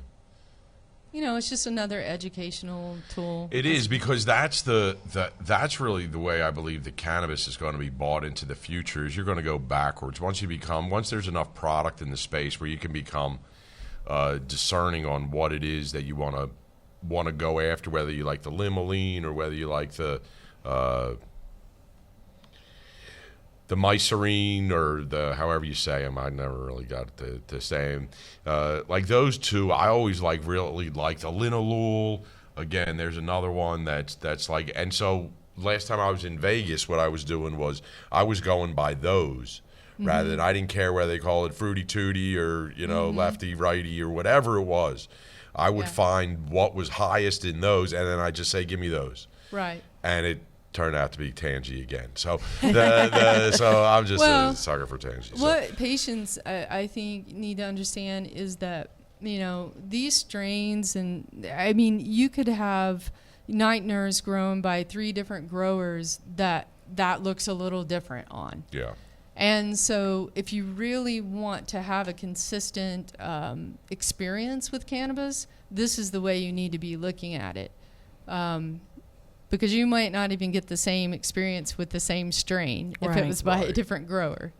You know, it's just another educational tool. It is, because that's that's really the way I believe that cannabis is going to be bought into the future. Is you're going to go backwards once there's enough product in the space where you can become discerning on what it is that you want to go after, whether you like the limonene or whether you like the mycerine or the however you say them. I never really got to say them. Like those two, I always really like the linalool. Again, there's another one that's like, and so last time I was in Vegas, what I was doing was I was going by those rather than, I didn't care whether they call it fruity tooty or, you know, lefty righty or whatever it was. I would find what was highest in those, and then I just say, give me those. Right. And it turned out to be Tangy again. So so I'm just a sucker for Tangy. So. What patients, I think, need to understand is that, you know, these strains, and I mean, you could have Night Nurse grown by 3 different growers that looks a little different on. Yeah. And so if you really want to have a consistent experience with cannabis, this is the way you need to be looking at it. Because you might not even get the same experience with the same strain if it was by a different grower.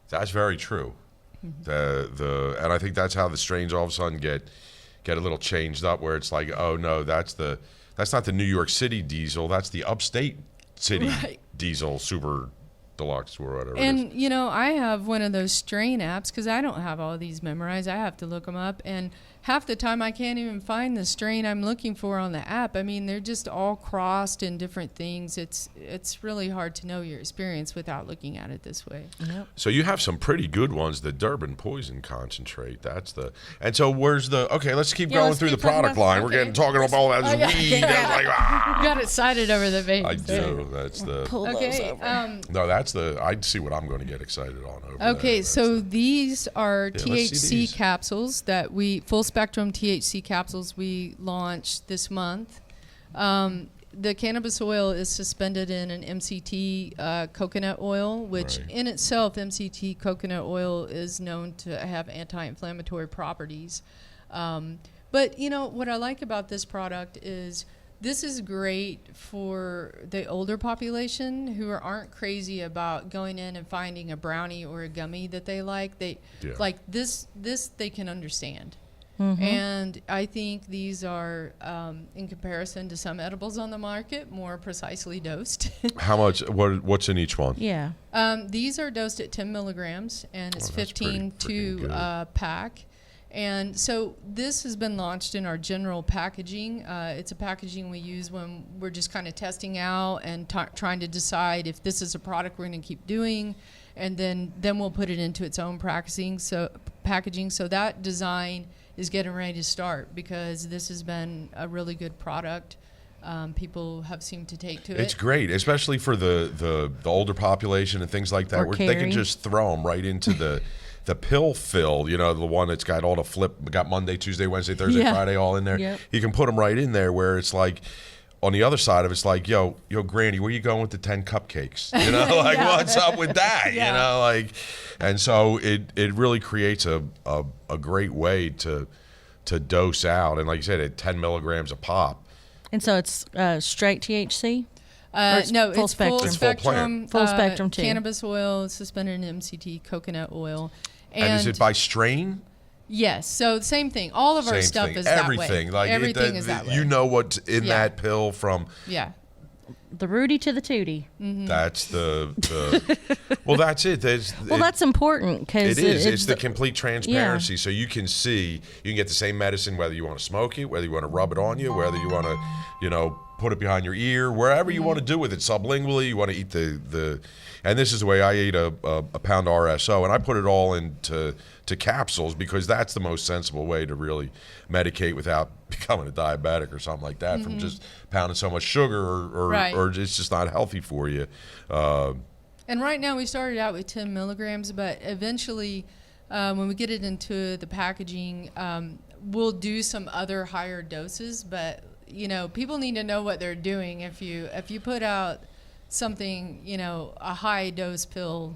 That's very true. And I think that's how the strains all of a sudden get a little changed up, where it's like, oh no, that's not the New York City diesel, that's the upstate city diesel super deluxe or whatever. And you know, I have one of those strain apps because I don't have all these memorized. I have to look them up, and half the time I can't even find the strain I'm looking for on the app. I mean, they're just all crossed in different things. It's really hard to know your experience without looking at it this way. Yep. So you have some pretty good ones. The Durban Poison Concentrate. And so where's let's keep going through the product line. We're talking about all that weed. Got excited over the baby. I do. That's the. Pull those over. No, that's the. I see what I'm going to get excited on over. Okay, so these are THC capsules that full spectrum THC capsules we launched this month. The cannabis oil is suspended in an MCT coconut oil, which in itself, MCT coconut oil is known to have anti-inflammatory properties. But you know what I like about this product is this is great for the older population who aren't crazy about going in and finding a brownie or a gummy that they like. Like this they can understand. And I think these are, in comparison to some edibles on the market, more precisely dosed. How much? What's in each one? Yeah. These are dosed at 10 milligrams, and it's 15 pretty to pack. And so this has been launched in our general packaging. It's a packaging we use when we're just kind of testing out and trying to decide if this is a product we're going to keep doing. and then we'll put it into its own packaging. So that design is getting ready to start because this has been a really good product. People have seemed to take to it. It's great, especially for the older population and things like that, Or where they can carry. just throw them right into the pill fill, the one that's got all the got Monday, Tuesday, Wednesday, Thursday, Yeah. Friday all in there. Yep. You can put them right in there where it's like, on the other side of it's like, yo, Granny, where you going with the 10 cupcakes? What's up with that? Yeah. And so it really creates a great way to dose out. And like you said, at 10 milligrams a pop. And so it's straight THC? it's No, full it's spectrum? full It's full spectrum. plant. Full spectrum, too. Cannabis oil, suspended in MCT, coconut oil. And is it by strain? Yes. So same thing. All of our Same stuff thing. is Everything. that way. Everything is that way. You know what's in Yeah. that pill from. Yeah. The Rudy to the Tootie. That's the well, that's it. That's important because it is. It's the complete transparency, so you can see. You can get the same medicine whether you want to smoke it, whether you want to rub it on you, whether you want to, put it behind your ear, wherever you want to do with it. Sublingually, you want to eat the. And this is the way I ate a pound RSO, and I put it all into capsules because that's the most sensible way to really medicate without becoming a diabetic or something like that from just pounding so much sugar or it's just not healthy for you. And right now we started out with 10 milligrams, but eventually when we get it into the packaging, we'll do some other higher doses. But, people need to know what they're doing. If you put out something, a high dose pill.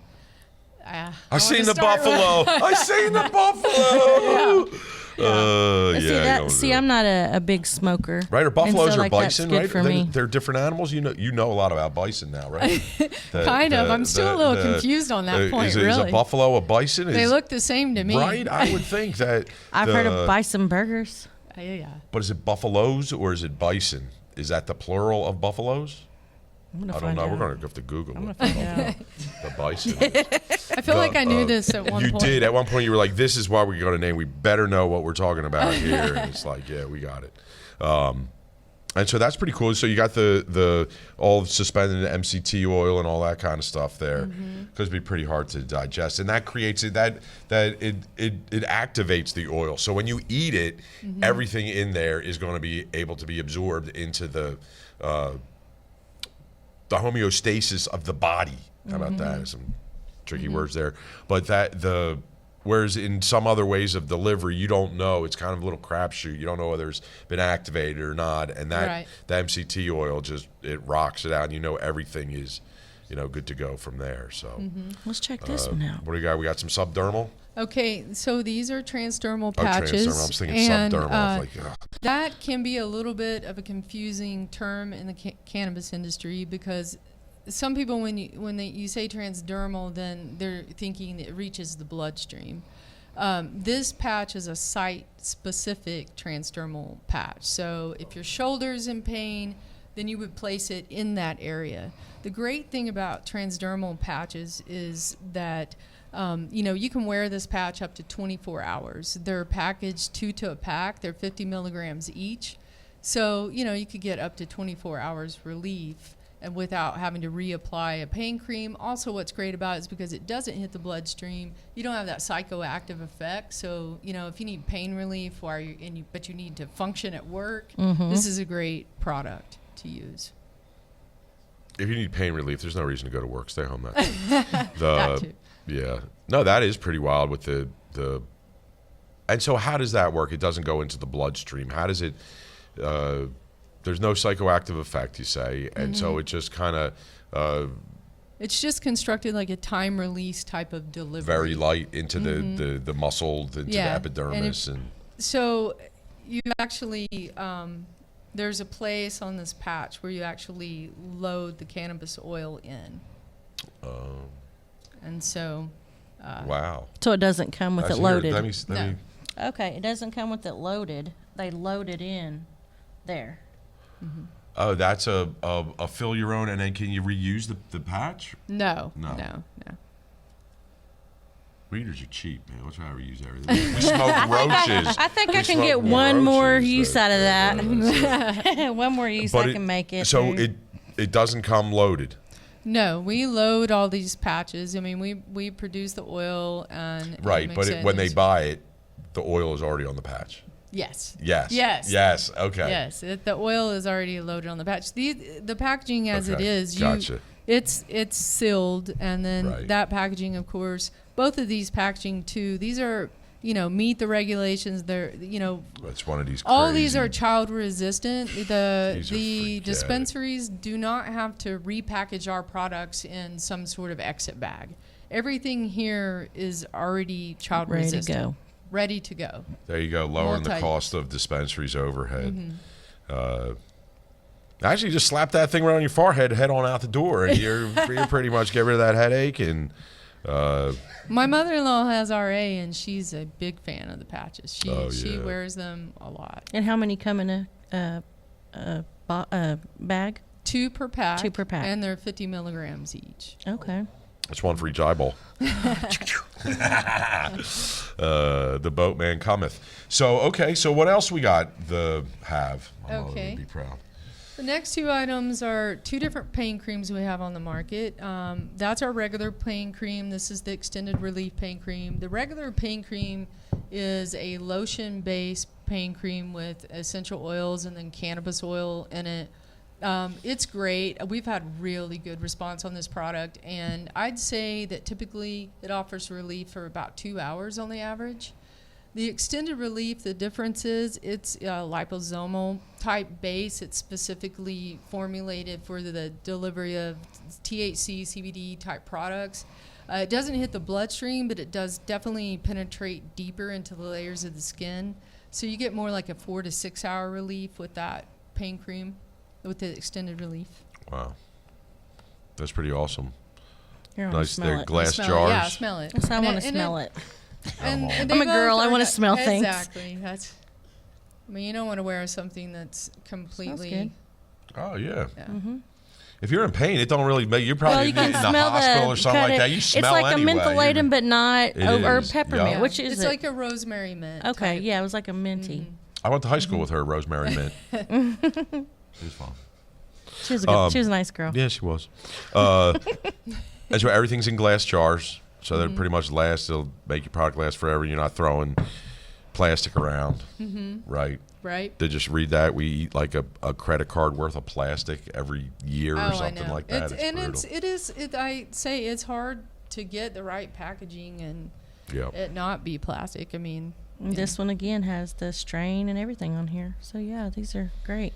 I seen the buffalo. I seen the buffalo. I'm not a big smoker. Right, or buffaloes and so, or bison, that's good right? for me. They're different animals. You know a lot about bison now, right? Kind of. I'm still a little confused on that point, Is really. a buffalo a bison? They look the same to me. Right, I would think that. I've heard of bison burgers. Yeah. But is it buffaloes or is it bison? Is that the plural of buffaloes? I'm gonna I don't find know. out. We're going to have to Google I'm it. gonna find out. The bison. I feel like I knew this at one You point. did. At one point, you were like, this is what we're going to name. We better know what we're talking about here. And it's like, yeah, we got it. And so that's pretty cool. So you got the all suspended MCT oil and all that kind of stuff there, because it'd be pretty hard to digest, and that creates it that it activates the oil. So when you eat it, everything in there is going to be able to be absorbed into the homeostasis of the body. How about that? Some tricky words there, but whereas in some other ways of delivery, you don't know. It's kind of a little crapshoot. You don't know whether it's been activated or not. And the MCT oil it rocks it out, and everything is, good to go from there. So Let's check this one out. what do you got? We got some subdermal. Okay, so these are transdermal Oh, patches. transdermal. I was thinking and, subdermal. I was like, ugh. that can be a little bit of a confusing term in the cannabis industry because some people, when you say transdermal, then they're thinking it reaches the bloodstream. This patch is a site-specific transdermal patch. So if your shoulder's in pain, then you would place it in that area. The great thing about transdermal patches is that you can wear this patch up to 24 hours. They're packaged 2 to a pack. They're 50 milligrams each. So, you could get up to 24 hours relief and without having to reapply a pain cream. Also, what's great about it is because it doesn't hit the bloodstream, you don't have that psychoactive effect. So, if you need pain relief but you need to function at work, this is a great product to use. If you need pain relief, there's no reason to go to work. Stay home. That too. Yeah. No, that is pretty wild with the. And so how does that work? It doesn't go into the bloodstream. How does it? There's no psychoactive effect, you say, and so it just kind of. It's just constructed like a time release type of delivery. Very light into the muscle, into the epidermis, so you actually there's a place on this patch where you actually load the cannabis oil in. And so. Wow. So it doesn't come with it loaded. Let me. Okay, it doesn't come with it loaded. They load it in there. Oh, that's a fill your own, and then can you reuse the patch? No. Readers are cheap, man. We'll try to reuse everything. We smoke roaches. I think I can smoke get one more roaches, use out of that. One more use But I can make it. So through. it doesn't come loaded. No, we load all these patches. I mean, we produce the oil and Right, mix but it when they into- buy it, the oil is already on the patch. Yes. Yes. Yes. Yes. Okay. Yes, the oil is already loaded on the patch. The packaging as it Okay, is, gotcha. it's sealed, and then Right. that packaging, of course, both of these packaging too. These are meet the regulations. They're That's one of these. all these crazy- are child resistant. These are forget The it. dispensaries do not have to repackage our products in some sort of exit bag. Everything here is already child Ready to resistant. go. Ready to go. There you go, lowering the Multi- cost of dispensaries overhead. Mm-hmm. Actually, just slap that thing right on your forehead, head on out the door, and you're pretty much get rid of that headache. And My mother-in-law has RA, and she's a big fan of the patches. She Oh, she yeah. wears them a lot. And how many come in a bag? 2 per pack. 2 per pack. And they're 50 milligrams each. Okay. it's one for each eyeball. The boatman cometh. So okay, so what else we got? The have. My mother Okay. would be proud. The next 2 items are 2 different pain creams we have on the market. That's our regular pain cream. This is the extended relief pain cream. The regular pain cream is a lotion-based pain cream with essential oils and then cannabis oil in it. It's great. We've had really good response on this product, and I'd say that typically it offers relief for about 2 hours on the average. The extended relief, the difference is it's a liposomal type base. It's specifically formulated for the delivery of THC, CBD type products. It doesn't hit the bloodstream, but it does definitely penetrate deeper into the layers of the skin. So you get more like a 4 to 6 hour relief with that pain cream, with the extended relief. Wow, that's pretty awesome. Here, I want to Nice, smell they're it. glass Smell jars. It. Yeah, smell it. Yes, I And want to and smell it. And I'm they a both girl, I are wanna not- smell things. Exactly. That's. I mean, you don't want to wear something that's completely. good. Oh yeah. Yeah. If you're in pain, it don't really make. You're probably Well, you can in the smell hospital or something like kinda- that. You smell It's like anyway. a mentholatum, but not It or is, peppermint. yeah. Which is It's it? like a rosemary mint. Okay, type. yeah, it was like a minty. I went to high school with her, Rosemary Mint. She was fun. She was a good, she was a nice girl. Yeah, she was. That's why everything's in glass jars, so that pretty much lasts. They'll make your product last forever. You're not throwing plastic around, right? Right. To just read that, we eat like a credit card worth of plastic every year or I something know. like that. I say it's hard to get the right packaging and Yeah. it not be plastic. I mean, And this one again has the strain and everything on here. So yeah, these are great.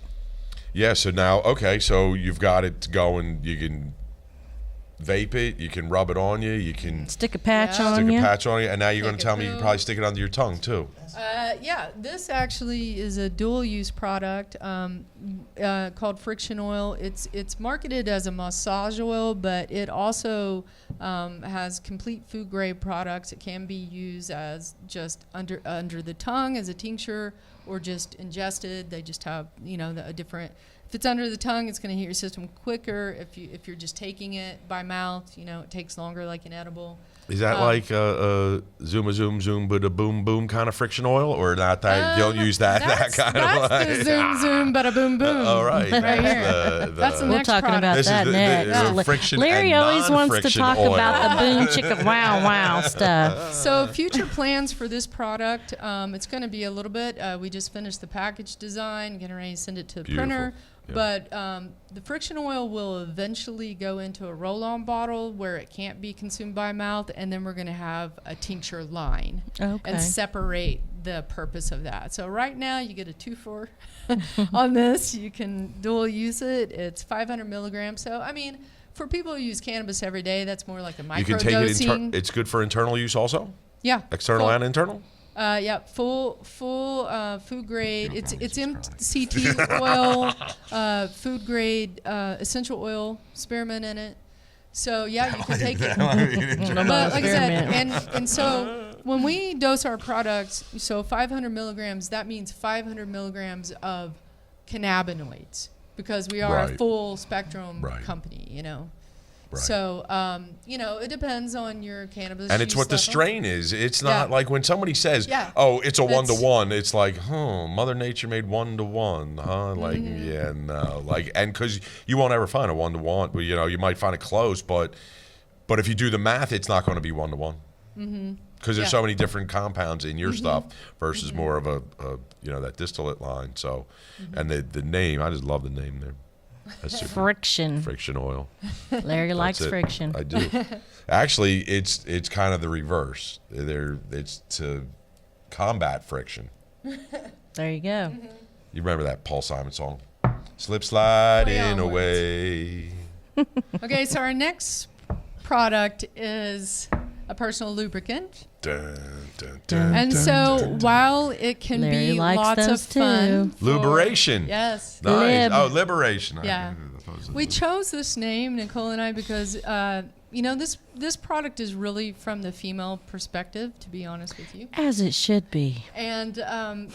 Yeah. So now, okay, so you've got it going. You can vape it. You can rub it on you. You can Stick a patch Yeah. on stick you. a patch on you, and now you're going Take to a tell me you can pill. probably stick it under your tongue too. yeah, this actually is a dual-use product called Friction Oil. It's marketed as a massage oil, but it also has complete food-grade products. It can be used as just under the tongue as a tincture, or just ingested. They just have a different. If it's under the tongue, it's going to hit your system quicker. If you're just taking it by mouth, it takes longer, like an edible. Is that like zoom a zoom zoom bada boom boom kind of friction oil, or not? That you don't use that kind of That's like. the zoom zoom bada boom boom. All right, Right here. That's the We're next talking product. about This is that the next. friction Larry and always wants to non-friction talk oil. about the boom chicka wow wow stuff. So future plans for this product, it's going to be a little bit. We just finished the package design, getting ready to send it to the Beautiful. printer. Yeah. But the friction oil will eventually go into a roll-on bottle where it can't be consumed by mouth, and then we're going to have a tincture line Okay. and separate the purpose of that. So right now you get a 2-for on this. You can dual use it. It's 500 milligrams. So I mean, for people who use cannabis every day, that's more like a microdosing. You can take it. It's good for internal use also. Yeah. External Full- and internal. Yeah, full food grade. It's MCT oil, food grade essential oil, spearmint in it. So yeah, you can take it. But like I said, and so when we dose our products, so 500 milligrams, that means 500 milligrams of cannabinoids, because we are a Right. full spectrum Right. company. Right. So, it depends on your cannabis. And it's use what the level. strain is. It's not like when somebody says, Yeah. "Oh, it's a That's- 1-to-1." It's like, Mother Nature made 1-to-1, huh? Like, Mm-hmm. yeah, no, like, and because you won't ever find a 1-to-1. Well, you might find it close, but if you do the math, it's not going to be 1-to-1. Because there's Yeah. so many different compounds in your stuff versus more of a that distillate line. So, and the name, I just love the name there. That's super. Friction. Friction oil. Larry likes That's it. friction. I do. Actually, it's kind of the reverse. It's to combat friction. There you go. You remember that Paul Simon song? Slip slide Play in on a words. way. Okay, so our next product is a personal lubricant. Dun, dun, dun, And dun, so dun, dun. while it can Larry be likes lots of those fun. too. Liberation. Yes. Nice. Lib. Oh, liberation. Yeah. We chose this name, Nicole and I, because this product is really from the female perspective, to be honest with you. As it should be. And I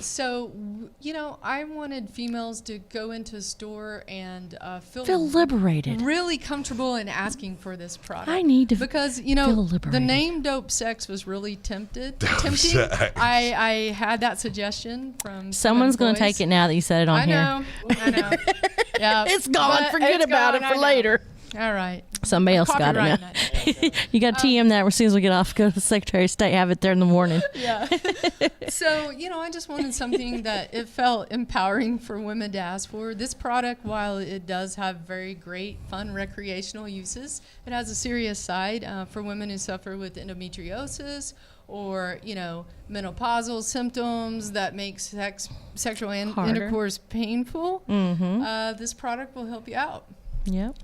wanted females to go into a store and Feel liberated. really comfortable in asking for this product. I need to because feel the liberated. name Dope Sex was really tempting. Sex. I had that suggestion from Someone's going to take it now that you said it on I here. know. Yeah, It's gone. but Forget it's about gone, it I for know. later. All right. Somebody else got it now. Copyright that. You got to TM that as soon as we get off. Go to the Secretary of State. Have it there in the morning. Yeah. So, I just wanted something that it felt empowering for women to ask for. This product, while it does have very great, fun recreational uses, it has a serious side for women who suffer with endometriosis or, menopausal symptoms that make sexual Harder. intercourse painful. Mm-hmm. This product will help you out. Yep.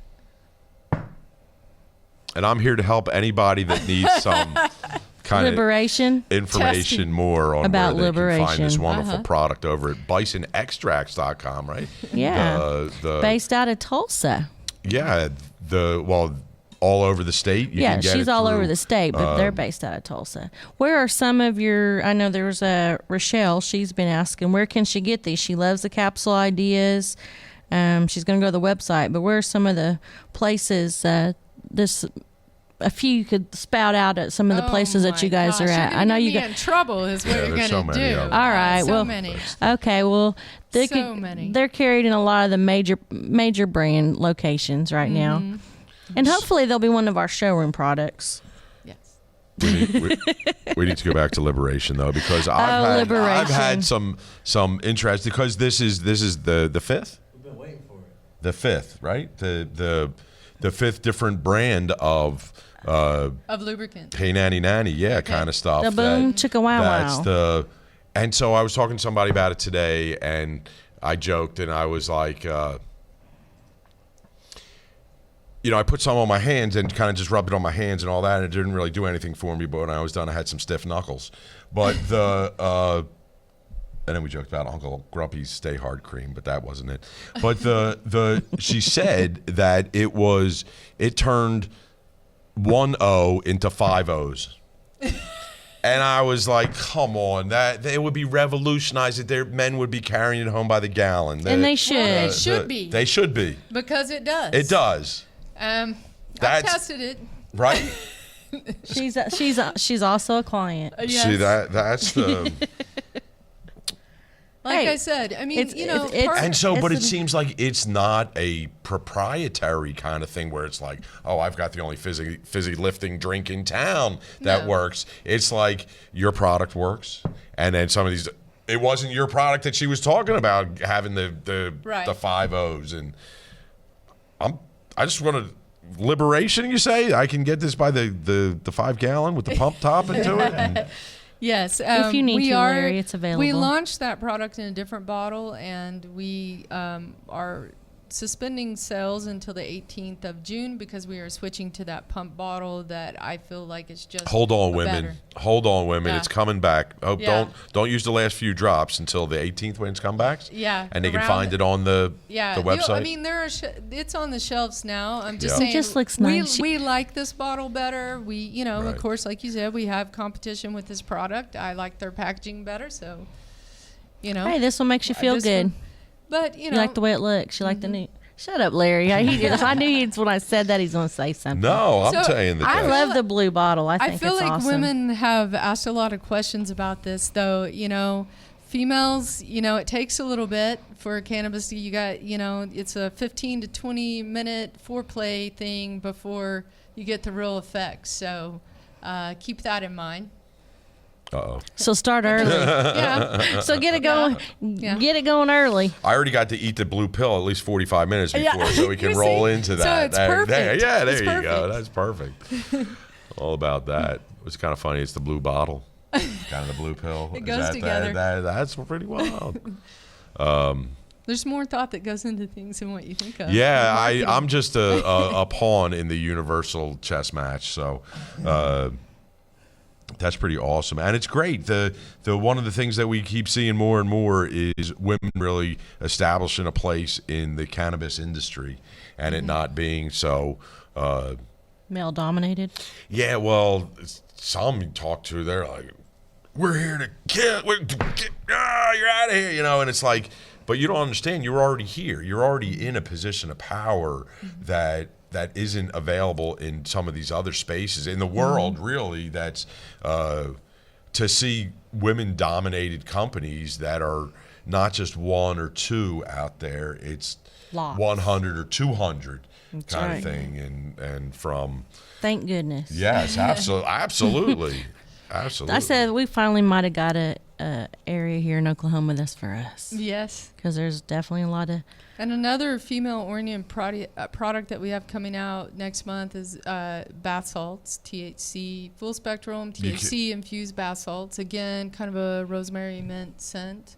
And I'm here to help anybody that needs some kind of Liberation. information Testing. more on About where they can find this liberation. wonderful product over at bisonextracts.com, right? Yeah. The Based out of Tulsa. all over the state. You Yeah, can get she's it all through, over the state, but they're based out of Tulsa. Where are some of your? I know there's a Rochelle. She's been asking where can she get these. She loves the capsule ideas. She's going to go to the website, but where are some of the places? A few you could spout out at some of the places that you guys are at. I know you get got in trouble. Is what Yeah, you're there's going so to many do. of them. All right, so well, many. Okay, well, So many. they're carried in a lot of the major brand locations right now, and hopefully they'll be one of our showroom products. Yes. We need to go back to liberation though, because I've liberation. had some interest because this is the fifth. We've been waiting for it. The fifth, right? The fifth different brand of Of lubricant. hey nanny nanny, yeah, kind of stuff. The boom chicka wow That's wow. and so I was talking to somebody about it today, and I joked and I was like, I put some on my hands and kind of just rubbed it on my hands and all that, and it didn't really do anything for me. But when I was done, I had some stiff knuckles. But and then we joked about Uncle Grumpy's Stay Hard cream, but that wasn't it. But she said that it turned 1 O into 5 O's. And I was like, come on, that it would be revolutionized. Their men would be carrying it home by the gallon. And they should. Well, they should be. They should be. Because it does. It does. I've That's- tested it. Right? She's also a client. Yes. See, that's the... Like Hey, I said, I mean, it's- part- And so, but It's it seems like it's not a proprietary kind of thing where it's like, oh, I've got the only fizzy lifting drink in town that No. works. It's like your product works, and then some of these, it wasn't your product that she was talking about having the Right. 5 O's, and I just want to liberation. You say I can get this by the 5 gallon with the pump top into it. And, Yes. If you need we to, are, Larry, it's available. We launched that product in a different bottle, and we are suspending sales until the 18th of June because we are switching to that pump bottle that I feel like is just hold on, women. better. Hold on, women. Yeah. It's coming back. Oh, Yeah. don't use the last few drops until the 18th when it's come back. Yeah, And they can around find it on the website. I mean, there are it's on the shelves now. I'm just Yeah. saying. It just looks nice. We like this bottle better. We, Right. of course, like you said, we have competition with this product. I like their packaging better, so, Hey, this one makes you feel this good. one- But You like the way it looks. You like the new. Shut up, Larry. I knew when I said that he's going to say something. No, I'm So, saying that. I that's- love the blue bottle. I think I feel it's like awesome. women have asked a lot of questions about this, though. Females, it takes a little bit for cannabis. You got, it's a 15 to 20 minute foreplay thing before you get the real effects. So keep that in mind. Uh-oh. So start early. Yeah. So get it going. Yeah. Get it going early. I already got to eat the blue pill at least 45 minutes before, so we can You roll see? into So that. it's perfect. There It's you go. perfect. That's perfect. All about that. It's kind of funny. It's the blue bottle, kind of the blue pill. It goes together. That's pretty wild. There's more thought that goes into things than what you think of. Yeah, I'm just a pawn in the universal chess match. So that's pretty awesome, and it's great. The one of the things that we keep seeing more and more is women really establishing a place in the cannabis industry, and it not being so. Male dominated. Yeah, well, some you talk to, they're like, "We're here to kill. You're out of here," and it's like, but you don't understand. You're already here. You're already in a position of power that isn't available in some of these other spaces in the world. Really, that's to see women-dominated companies that are not just one or two out there. It's Lots. 100 or 200 That's kind right. of thing, and from. Thank goodness. Yes, absolutely. I said we finally might have got a area here in Oklahoma that's for us, Yes. because there's definitely a lot of. And another female-oriented product that we have coming out next month is bath salts, THC, full spectrum, THC-infused bath salts. Again, kind of a rosemary mint scent.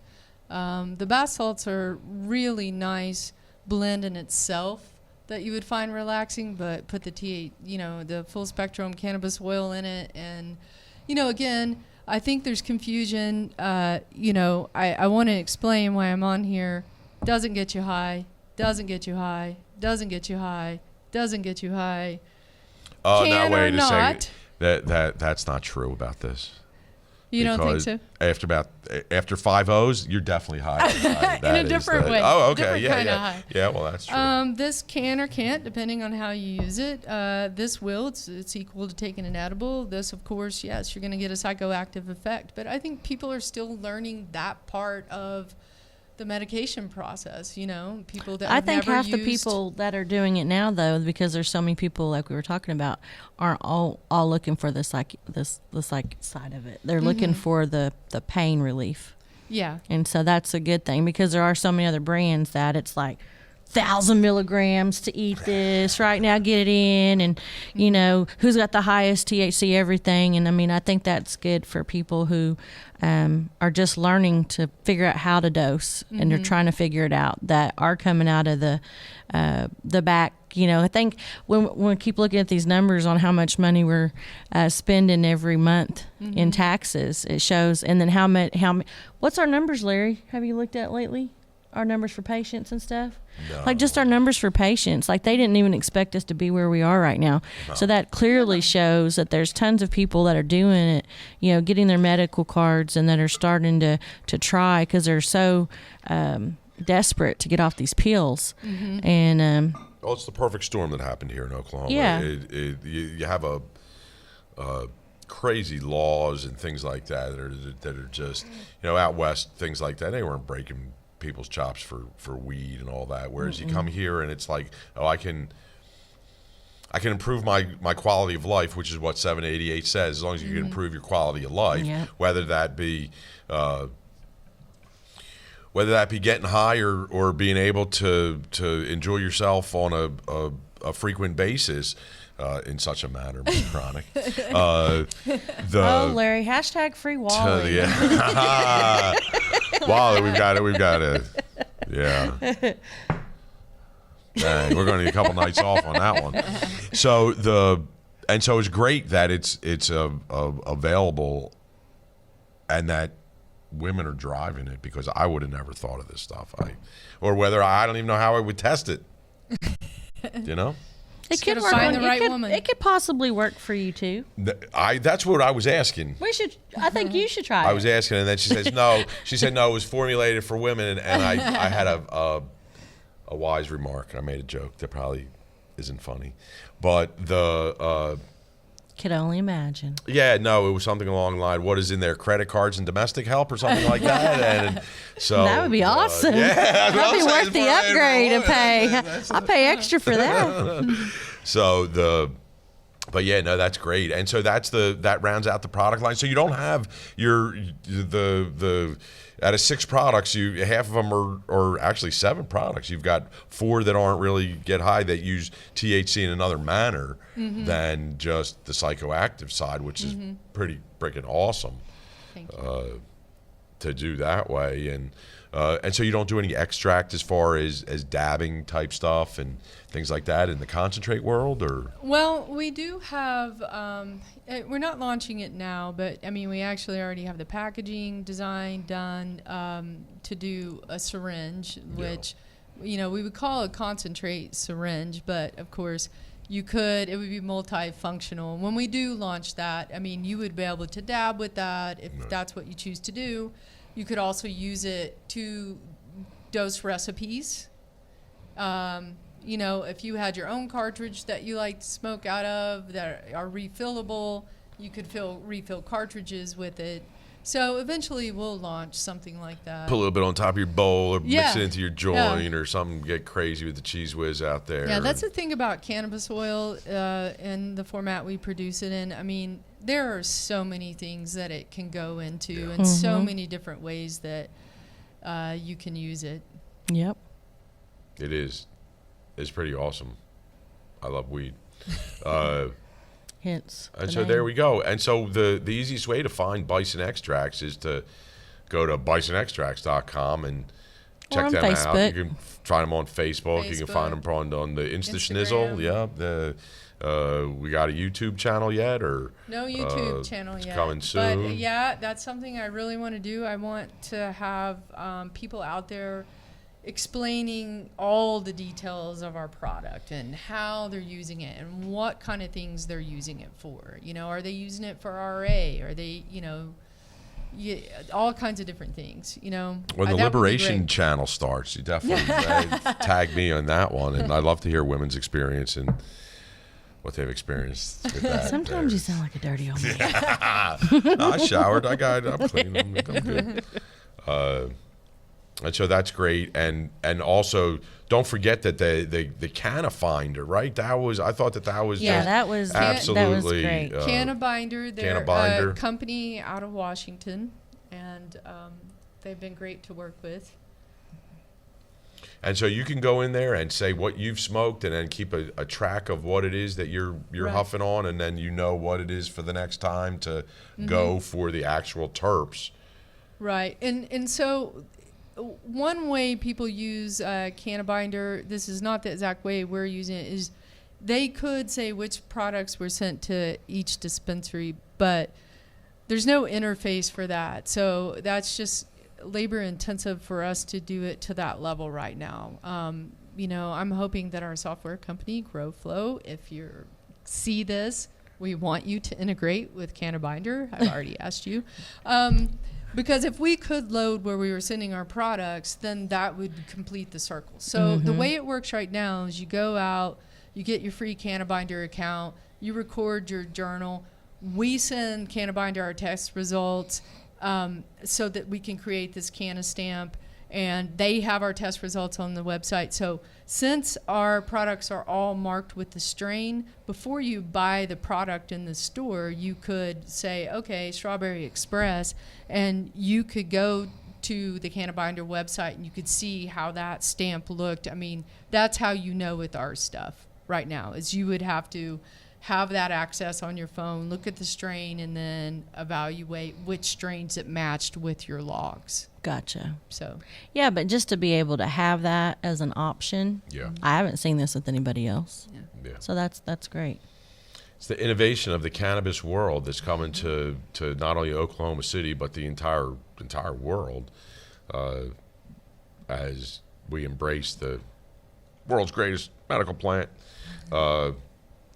The bath salts are really nice blend in itself that you would find relaxing, but put the full spectrum cannabis oil in it. And, again, I think there's confusion. I want to explain why I'm on here. Doesn't get you high, doesn't get you high, doesn't get you high, doesn't get you high. Oh, Can no, or wait a not. second. That's not true about this. You don't think Because so? after 5 O's, you're definitely high. In a different way. Oh, okay, Different yeah, kinda yeah, high. yeah. Well, that's true. This can or can't, depending on how you use it. It's equal to taking an edible. This, of course, yes, you're going to get a psychoactive effect. But I think people are still learning that part of the medication process. People that I have think never half the used- people that are doing it now, though, because there's so many people like we were talking about, aren't all looking for the psych side of it. They're looking for the pain relief. Yeah. And so that's a good thing, because there are so many other brands that it's like 1,000 milligrams to eat this right now, get it in, and who's got the highest THC everything. And I mean, I think that's good for people who are just learning to figure out how to dose, and they're trying to figure it out, that are coming out of the back. I think when we keep looking at these numbers on how much money we're spending every month in taxes, it shows. And then how what's our numbers, Larry? Have you looked at lately? Our numbers for patients and stuff? No. Like just our numbers for patients. Like they didn't even expect us to be where we are right now. No. So that clearly shows that there's tons of people that are doing it, getting their medical cards, and that are starting to try, because they're so desperate to get off these pills. And Well, it's the perfect storm that happened here in Oklahoma. Yeah. You have a crazy laws and things like that that are just, out west, things like that. They weren't breaking people's chops for weed and all that. Whereas you come here and it's like, I can improve my quality of life, which is what 788 says. As long as you can improve your quality of life, Yep. whether that be getting high or being able to enjoy yourself on a frequent basis, in such a manner, Ms. Chronic. Larry, hashtag free Wally. Wally, we've got it. Yeah. Dang, we're going to need a couple nights off on that one. So it's great that it's available, and that women are driving it, because I would have never thought of this stuff. Or whether I don't even know how I would test it. It could gotta work. find the right woman. It could possibly work for you too. That's what I was asking. I think you should try. I was asking, and then she says no. She said no, it was formulated for women, and I had a wise remark. I made a joke that probably isn't funny, but the Could only imagine. yeah, no, it was something along the line. What is in there? Credit cards and domestic help, or something like that. And so That would be awesome. Yeah, That'd be worth the upgrade to pay. I'll pay extra for that. So but yeah, no, that's great. And so that rounds out the product line. So you don't have the out of 6 products, half of them are actually 7 products. You've got 4 that aren't really get high that use THC in another manner than just the psychoactive side, which is pretty freaking awesome. Thank you. To do that way, and so you don't do any extract as far as dabbing type stuff and things like that in the concentrate world, or Well, we do have, we're not launching it now, but I mean, we actually already have the packaging design done to do a syringe, which, we would call a concentrate syringe, but of course, it would be multifunctional. When we do launch that, I mean, you would be able to dab with that if that's what you choose to do. You could also use it to dose recipes. If you had your own cartridge that you like to smoke out of that are refillable, you could refill cartridges with it. So eventually we'll launch something like that. put a little bit on top of your bowl, or mix it Yeah. into your joint, or something. Get crazy with the cheese whiz out there. Yeah, that's the thing about cannabis oil in the format we produce it in. I mean, there are so many things that it can go into, and so many different ways that you can use it. Yep. It is. It's pretty awesome. I love weed. Hence. And the so name. there we go. And so the easiest way to find Bison Extracts is to go to bisonextracts.com and check on them out. Facebook. You can find them on Facebook. You can find them on the Insta-Schnizzle. Instagram. Yeah. We got a YouTube channel yet, or No YouTube channel it's yet. coming soon. But yeah, that's something I really want to do. I want to have people out there explaining all the details of our product and how they're using it and what kind of things they're using it for. Are they using it for RA? Are they, all kinds of different things, When the that would be Liberation great. channel starts, you definitely tag me on that one. And I'd love to hear women's experience and what they've experienced with that. Sometimes you sound like a dirty old man. I showered. I'm clean. I'm good. And so that's great. And also, don't forget that the Canna Finder, right? I thought that was Yeah, just that was absolutely great. Canna Binder, they're Canna Binder. a company out of Washington, and they've been great to work with. And so you can go in there and say what you've smoked, and then keep a track of what it is that you're Right. huffing on, and then you know what it is for the next time to go for the actual terps. Right, and so one way people use Canna Binder, this is not the exact way we're using it, is they could say which products were sent to each dispensary, but there's no interface for that. So that's just labor intensive for us to do it to that level right now. I'm hoping that our software company, GrowFlow, if you see this, we want you to integrate with Canna Binder. I've already asked you. Because if we could load where we were sending our products, then that would complete the circle. So the way it works right now is you go out, you get your free Canna Binder account, you record your journal, we send Canna Binder our test results so that we can create this Canna stamp, and they have our test results on the website. So since our products are all marked with the strain, before you buy the product in the store, you could say, okay, Strawberry Express, and you could go to the Canna Binder website and you could see how that stamp looked. I mean, that's how you know with our stuff right now, is you would have to have that access on your phone, look at the strain, and then evaluate which strains it matched with your logs. Gotcha. So Yeah, but just to be able to have that as an option, Yeah. I haven't seen this with anybody else. Yeah. So that's great. It's the innovation of the cannabis world that's coming to not only Oklahoma City but the entire world as we embrace the world's greatest medical plant.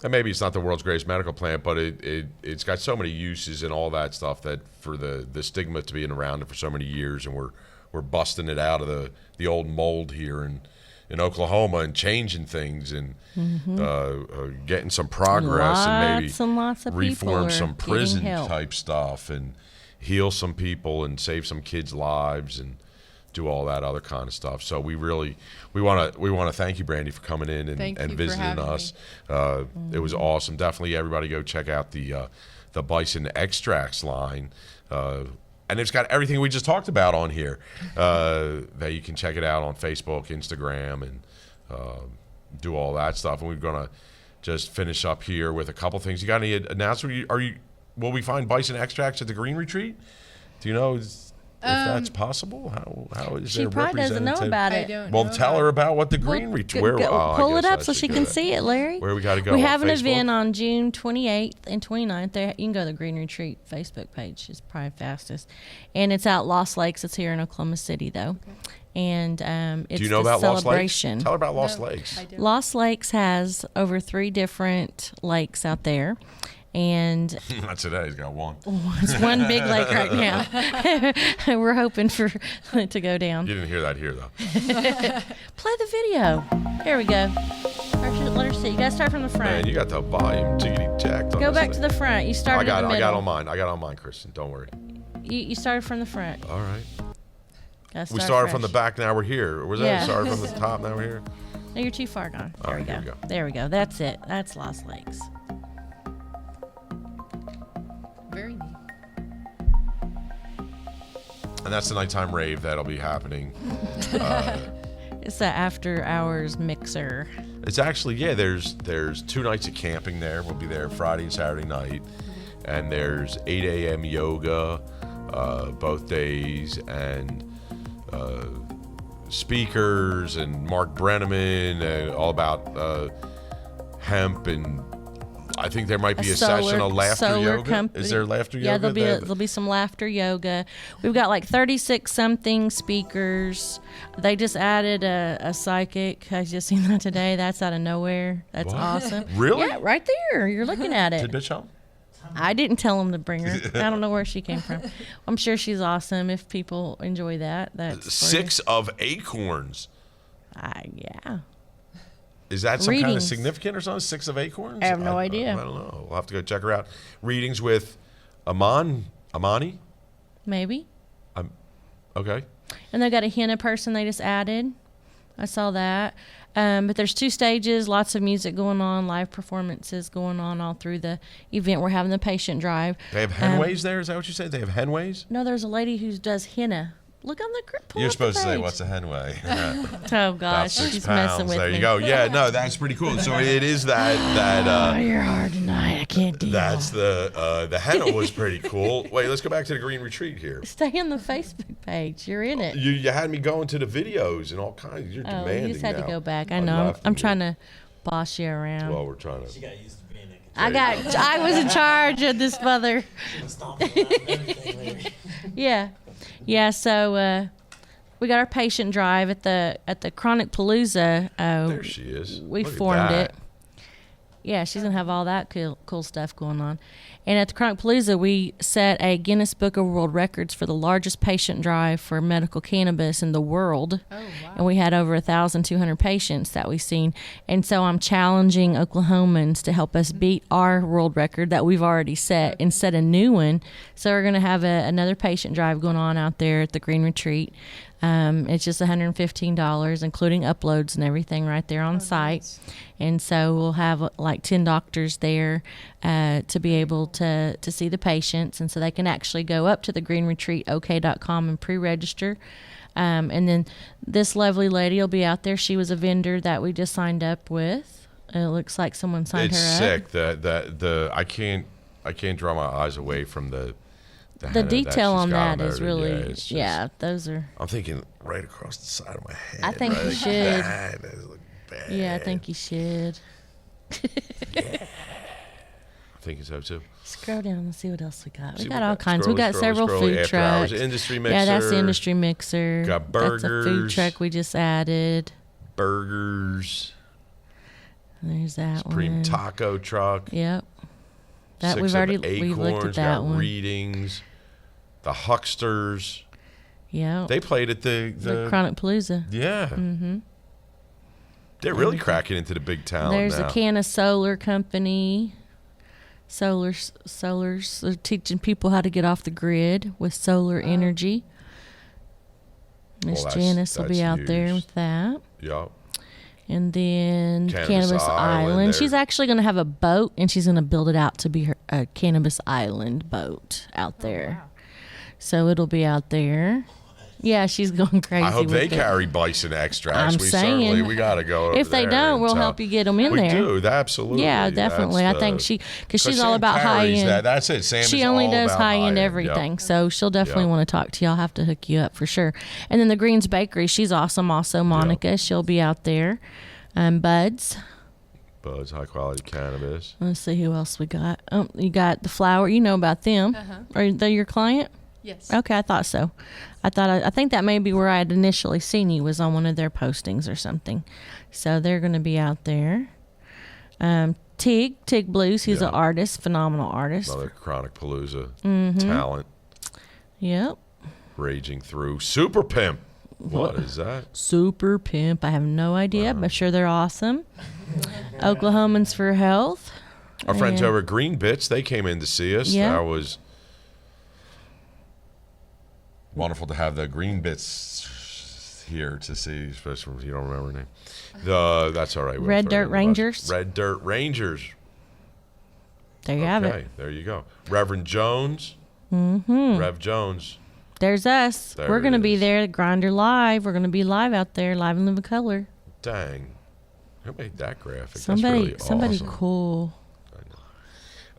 And maybe it's not the world's greatest medical plant, but it's got so many uses and all that stuff that for the stigma to being around it for so many years, and we're busting it out of the old mold here in Oklahoma and changing things and getting some progress and maybe lots of reform people some are prison getting help. type stuff and heal some people and save some kids' lives and do all that other kind of stuff. So we want to thank you, Brandy, for coming in Thank and you for visiting having us. It was awesome. Definitely, everybody go check out the Bison Extracts line. And it's got everything we just talked about on here. That you can check it out on Facebook, Instagram, and do all that stuff. And we're gonna just finish up here with a couple things. You got any announcement? Will we find Bison Extracts at the Green Retreat? Do you know if that's possible? How is She there probably doesn't know representative? about I it. don't Well, know tell her about what the Green Retreat. Pull it up so she can see it, Larry. Where we got to go? We on have an Facebook? event on June 28th and 29th. There, you can go to the Green Retreat Facebook page. It's probably fastest. And it's out Lost Lakes. It's here in Oklahoma City, though. And it's Do you know the about Lost Lakes? celebration. Tell her about Lost No, Lakes. I don't. Lost Lakes has over 3 different lakes out there. And Not today. He's got one. it's one big lake right now. We're hoping for it to go down. You didn't hear that here, though. Play the video. There we go. Let her see. You gotta start from the front. Man, you got the volume jiggity jacked on Go this back thing. to the front. You started I in the middle. got on mine, Kristen. Don't worry. You started from the front. All right. Gotta We start started from the fresh. back, now we're here. Was Yeah. that started from the top, now we're here? No, you're too far gone. All There right, we here go. we go. There we go. That's it. That's Lost Lakes. Very neat. And that's the nighttime rave that'll be happening. It's the after hours mixer. It's actually, there's 2 nights of camping there. We'll be there Friday and Saturday night. And there's 8 a.m. yoga both days, and speakers, and Mark Brenneman, and all about hemp, and I think there might be a session of laughter solar yoga. company. Is there laughter yoga? Yeah, there'll be some laughter yoga. We've got like 36 something speakers. They just added a psychic. I just seen that today. That's out of nowhere. That's What? awesome. Really? Yeah, right there. You're looking at it. Did bitch help? I didn't tell them to bring her. I don't know where she came from. I'm sure she's awesome. If people enjoy that, that's for 6 of acorns. you. Yeah. Is that some kind of Readings. significant or something? 6 of acorns? I have no idea. I don't know. We'll have to go check her out. Readings with Amani? Maybe. Okay. And they got a henna person they just added. I saw that. But there's 2 stages, lots of music going on, live performances going on all through the event. We're having the patient drive. They have henways there? Is that what you said? They have henways? No, there's a lady who does henna. Look on the pull You're up the supposed to say, page. what's a henway? Oh About gosh, 6 she's pounds. messing with There me. you go. Yeah, no, that's pretty cool. So it is Oh, you're hard tonight. I can't deal. that's the henna was pretty cool. Wait, let's go back to the Green Retreat here. Stay on the Facebook page. You're in it. You had me going to the videos and all kinds. You're Oh, demanding you just had now. to go back. I know. left I'm you. trying to boss you around. Well, we're trying to. got used to being in I was in charge of this mother. stomping around and everything, maybe. Yeah. So we got our patient drive at the Chronic Palooza. There she is. We Look at formed that. it. Yeah, she's gonna have all that cool stuff going on. And at the Chronic Palooza, we set a Guinness Book of World Records for the largest patient drive for medical cannabis in the world. Oh, wow. And we had over 1,200 patients that we've seen. And so I'm challenging Oklahomans to help us beat our world record that we've already set and set a new one. So we're going to have another patient drive going on out there at the Green Retreat. It's just $115, including uploads and everything right there on site. nice. And so we'll have like 10 doctors there to be able to see the patients. And so they can actually go up to the greenretreatok.com and pre-register. And then this lovely lady will be out there. She was a vendor that we just signed up with. It looks like someone signed It's her up. sick. The I can't draw my eyes away from the henna that detail she's on got that is there. really, it's just- yeah, those are, I'm thinking right across the side of my head. I think right you like should. that. That look bad. yeah, I think you should. I think so too. Scroll down and see what else we got. We See, got all kinds. scroll, We got scroll, several scroll. food After hours trucks. industry mixer. Yeah, that's the industry mixer. Got That's a food burgers. truck we just added. Burgers. There's that Supreme one. taco truck. Yep. That 6 we've of already acorns, we've looked at that got one. readings. The Hucksters. Yeah. They played at the The Chronic Palooza. yeah. Mm-hmm. They're really cracking into the big town There's now. a Canna Solar Company. Solars, they're teaching people how to get off the grid with solar energy. Miss Well, Janice will be that's out there huge. with that. Yup. And then Cannabis Island, Island. there- She's actually going to have a boat, and she's going to build it out to be a Cannabis Island boat out there. So it'll be out there. Yeah, she's going crazy. I hope with they it. carry bison extracts. I'm we saying, got to go over if they there don't, and we'll tell- help you get them in we there. do, absolutely. Yeah, definitely. I think because she's all Sam about high carries end. that. That's it. Sam She is only all does about high end high-end. everything, Yep. so she'll definitely Yep. want to talk to you. I'll have to hook you up for sure. And then the Greens Bakery, she's awesome. Also, Monica, she'll be out there. Buds. Buds, high quality cannabis. Let's see who else we got. Oh, you got the flower. You know about them. Are they your client? Yes. Okay, I thought so. I think that may be where I had initially seen you, was on one of their postings or something. So they're going to be out there. Tig Blues. He's Yeah. an artist, phenomenal artist. Another Chronic Palooza Mm-hmm. talent Yep. raging through. Super Pimp. What is that? Super Pimp. I have no idea, but I'm sure they're awesome. Oklahomans for Health. Our friends And- over at Green Bits, they came in to see us. Yeah. That was wonderful to have the Green Bits here to see, especially if you don't remember her name. That's all right. We'll Red throw it Dirt in the bus. Rangers. Red Dirt Rangers. There you have Okay, it. there you go. Reverend Jones. Mm-hmm. Rev Jones. There's us. There We're it going to be is. there. Grinder Live. We're going to be live out there, live in living color. Dang. Who made that graphic? Somebody That's really awesome. cool.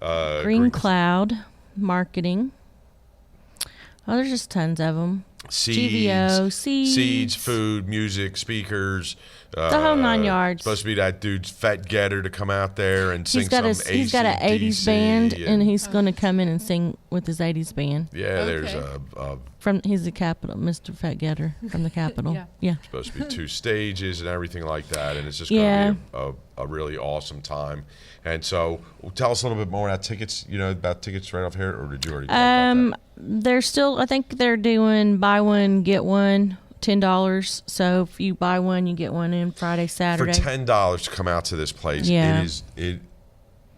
Green Green Cloud Marketing. Oh, there's just tons of them. GVO, Seeds. food, music, speakers. The whole 9 yards. Supposed to be that dude's Fat Getter to come out there and sing He's got some he's got an AC/DC 80s band, and he's going to come in and sing with his 80s band. yeah, there's Okay. He's the Capitol, Mr. Fat Getter from the Capitol. Yeah. Yeah. supposed to be 2 stages and everything like that, and it's just Yeah. going to be a really awesome time. And so, tell us a little bit more about tickets. You know about tickets right off here, or did you already? Talk about that? They're still. I think they're doing buy one get one, $10. So if you buy one, you get one in Friday, For Saturday. $10 to come out to this place, Yeah.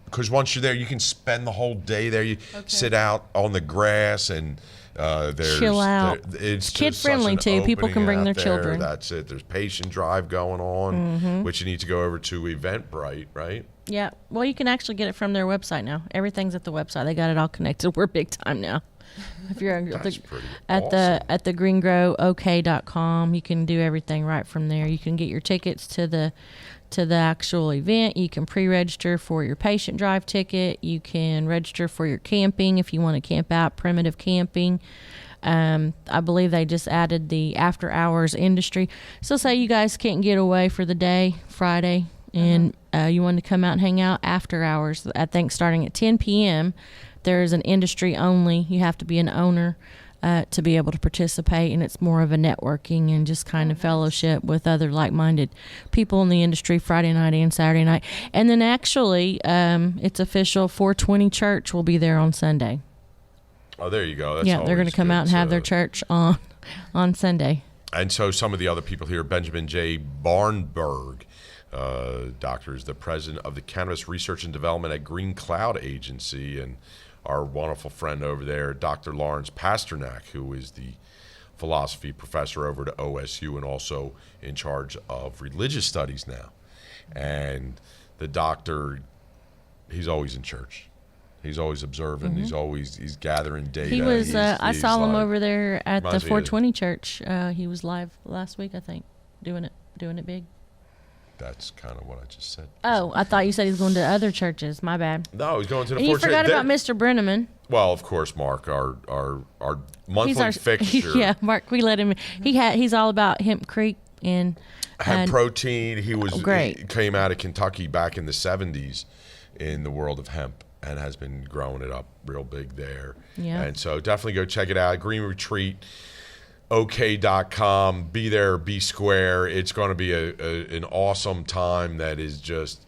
because once you're there, you can spend the whole day there. You sit out on the grass and there's Chill out. It's Kid just such friendly, an too. People can opening bring out their there. children. That's it. There's patient drive going on, which you need to go over to Eventbrite, right? Yeah. Well, you can actually get it from their website now. Everything's at the website. They got it all connected. We're big time now. If you're That's pretty at awesome. the greengrowok.com, you can do everything right from there. You can get your tickets to the actual event. You can pre-register for your patient drive ticket. You can register for your camping if you want to camp out, primitive camping. I believe they just added the after hours industry. So say you guys can't get away for the day, Friday, and you want to come out and hang out after hours. I think starting at 10 p.m., there is an industry only. You have to be an owner to be able to participate, and it's more of a networking and just kind of fellowship with other like-minded people in the industry Friday night and Saturday night. And then actually, it's official, 420 Church will be there on Sunday. Oh, there you go. That's Yeah, they're going to always come good out and have to- their church on Sunday. And so some of the other people here, Benjamin J. Barnberg, doctor, is the president of the Cannabis Research and Development at Green Cloud Agency, and our wonderful friend over there, Dr. Lawrence Pasternak, who is the philosophy professor over at OSU and also in charge of religious studies now. And the doctor, he's always in church. He's always observing. He's gathering data. He was. I He's saw him like- over there at the reminds me of- 420 Church. He was live last week, I think, doing it big. That's kind of what I just said. Oh, I thought you said he was going to other churches. My bad. No, he's going to the And you 420. forgot about Mr. Brenneman. Well, of course, Mark, our monthly He's our fixture. Yeah, Mark. We let him. He's all about Hemp Creek and Hemp protein. He was great. He came out of Kentucky back in the 70s in the world of hemp and has been growing it up real big there. Yeah. And so definitely go check it out. Green Retreat. OK.com. Be there, be square. It's going to be an awesome time that is just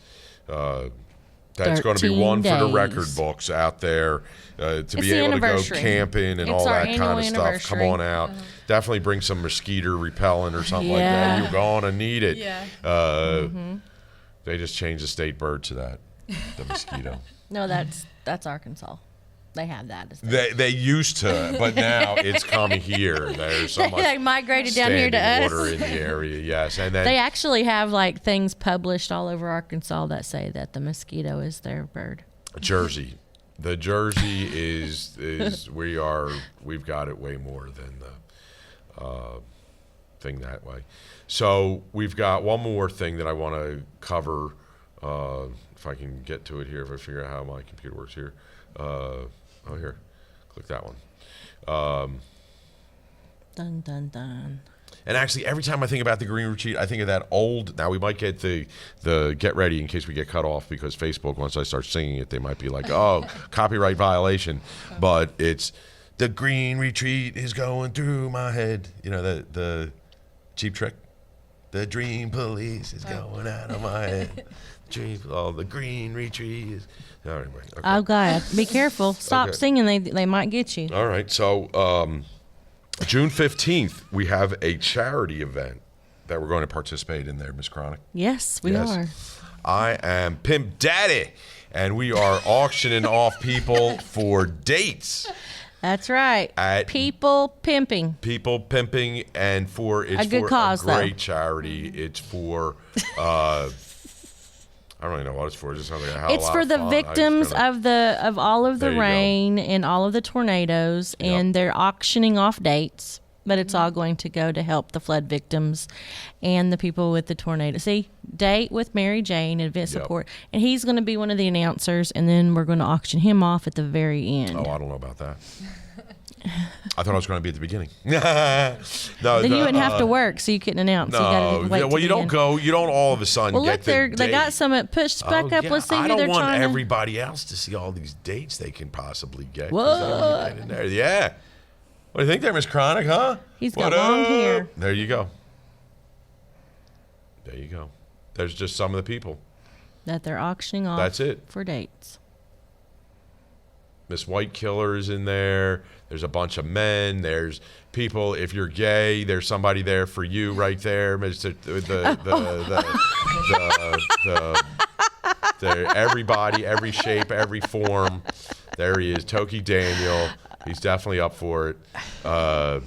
that's going to be 13 one for the days. record books out there to be the able to go anniversary. camping and It's all our that kind annual of stuff. Come anniversary. on out. definitely bring some mosquito repellent or something like Yeah. that. You're gonna need it. Yeah. They just changed the state bird to that, the mosquito. No, that's Arkansas. They have that. They used to, but now it's come here. There's so much They migrated down here to standing us. water in the area. Yes, and then They actually have like things published all over Arkansas that say that the mosquito is their bird. Jersey. The Jersey is we've got it way more than the thing that way. So we've got one more thing that I want to cover. If I can get to it here, if I figure out how my computer works here. Here, click that one. Dun dun dun. And actually, every time I think about the Green Retreat, I think of that old. Now we might get the get ready in case we get cut off because Facebook. Once I start singing it, they might be like, "Oh, copyright violation." But it's the Green Retreat is going through my head. You know the Cheap Trick. The Dream Police is going out of my head. The Green Retreat is. Anyway, okay. Oh God, be careful! Stop Okay. singing; they might get you. All right, so June 15th, we have a charity event that we're going to participate in there, Miss Chronic. Yes, we Yes. are. I am Pimp Daddy, and we are auctioning off people for dates. That's right. At- People pimping. People pimping, and it's A good for cause, a though. great charity. It's for I don't really know what it's for. It's just something. It's for the victims of all of the There you go. rain and all of the tornadoes, and they're auctioning off dates. But it's all going to go to help the flood victims and the people with the tornado. See, date with Mary Jane, event Yep. support, and he's going to be one of the announcers, and then we're going to auction him off at the very end. Oh, I don't know about that. I thought I was going to be at the beginning. No, Then you wouldn't have to work, so you couldn't announce. No, you gotta wait well, till you the don't end. go. You don't all of a sudden Well, get look, the they got date. some pushed back Oh, up. yeah. Let's see I who don't they're want trying everybody else to see all these dates they can possibly get. 'cause What? they wanna get in there. Yeah. What do you think there, Miss Chronic, huh? He's got What long up? hair. There you go. There you go. There's just some of the people. that they're auctioning off. That's it. For dates. Miss White Killer is in there. There's a bunch of men. There's people. If you're gay, there's somebody there for you right there. Mr. Everybody, every shape, every form. There he is, Toki Daniel. He's definitely up for it. All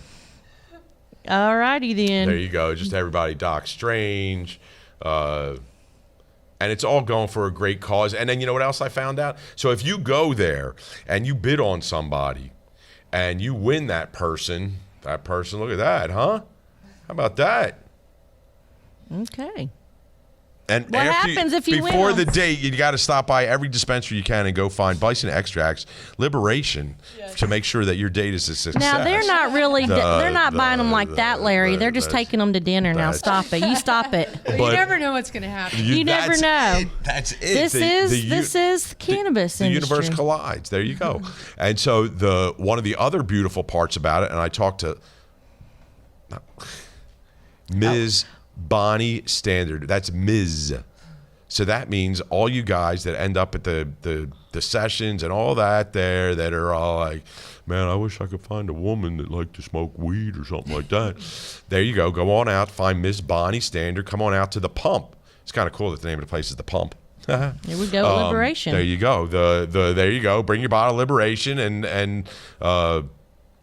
righty then. There you go. Just everybody. Doc Strange. And it's all going for a great cause. And then you know what else I found out? So if you go there and you bid on somebody and you win that person, look at that, huh? How about that? Okay. And What happens if you win before the them? date, you got to stop by every dispensary you can and go find Bison Extracts Liberation to make sure that your date is a success. Now they're not really. They're not buying them like that, Larry. They're just that's- taking them to dinner. Now stop it. You stop it. But But- you never know what's going to happen. You never that's know. it. That's it. This is cannabis The industry. universe collides. There you go. And so one of the other beautiful parts about it, and I talked to Ms. Bonnie Standard. That's Ms. So that means all you guys that end up at the sessions and all that there that are all like, man, I wish I could find a woman that liked to smoke weed or something like that. There you go. Go on out. Find Miss Bonnie Standard. Come on out to the Pump. It's kind of cool that the name of the place is the Pump. Here we go. Liberation. There you go. There you go. Bring your bottle of Liberation and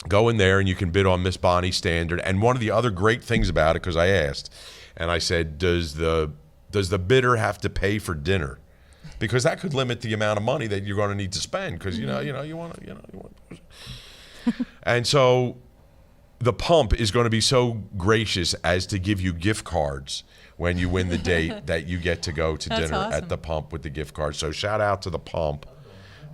go in there and you can bid on Miss Bonnie Standard. And one of the other great things about it, because I asked, and I said, does the bidder have to pay for dinner? Because that could limit the amount of money that you're going to need to spend. Because you want. And so the Pump is going to be so gracious as to give you gift cards when you win the date that you get to go to That's dinner awesome. at the Pump with the gift card. So shout out to the Pump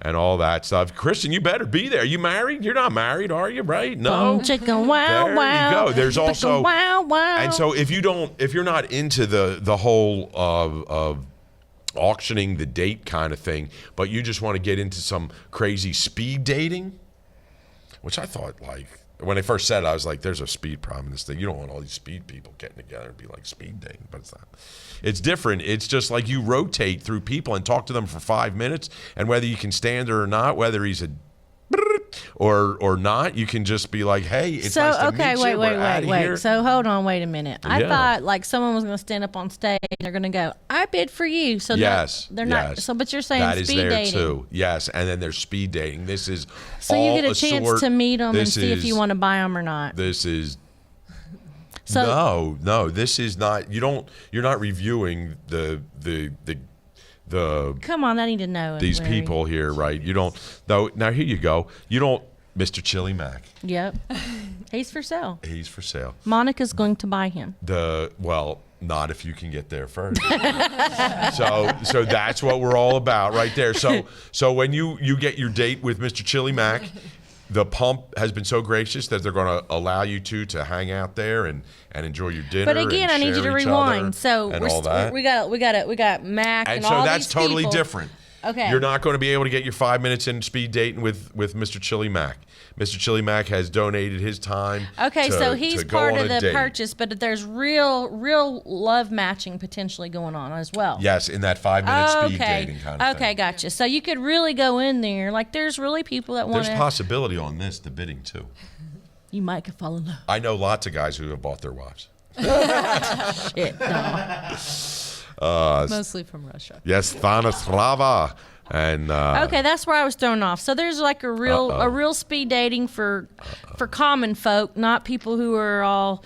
and all that stuff. Christian, you better be there. You married? You're not married, are you? Right? No. Chicken wow There wow. you go. There's Chicken also wow wow. and so if you're not into the whole of auctioning the date kind of thing, but you just want to get into some crazy speed dating, which I thought, like, when they first said it, I was like, there's a speed problem in this thing. You don't want all these speed people getting together and be like speed dating, but it's not. It's different. It's just like you rotate through people and talk to them for 5 minutes, and whether you can stand her or not, whether he's a or not. You can just be like, hey, it's So nice to okay, meet wait, you. wait, We're wait, outta wait. here. So hold on, wait a minute. I Yeah. thought like someone was going to stand up on stage and they're going to go, "I bid for you." So Yes, they're not. yes. So, but you're saying that is speed there dating. too. Yes, and then there's speed dating. This is So all you get a chance sort- to meet them and this see if you is- want to buy them or not. This is So no. This is not. You're not reviewing the come on, I need to know. these Larry. people here, right? You don't. Though now here you go. You don't, Mr. Chili Mac. Yep, he's for sale. He's for sale. Monica's going to buy him. Not if you can get there first. so that's what we're all about right there. So when you get your date with Mr. Chili Mac, the pump has been so gracious that they're going to allow you to hang out there and enjoy your dinner. But again, I and need you to share each other rewind. So and all that. we got Mac and And all so that's these totally people. different. Okay. You're not going to be able to get your 5 minutes in speed dating with Mr. Chili Mac. Mr. Chili Mac has donated his time. Okay, to- so he's to go part on of a the date. purchase, but there's real love matching potentially going on as well. Yes, in that 5 minute speed Okay. dating kind of thing. Okay, gotcha. So you could really go in there. Like, there's really people that want There's to. possibility on this, the bidding too. You might could fall in love. I know lots of guys who have bought their wives. Shit, no. Mostly from Russia. Yes, Stanislava. And Okay, that's where I was thrown off. So there's like a real speed dating for common folk, not people who are all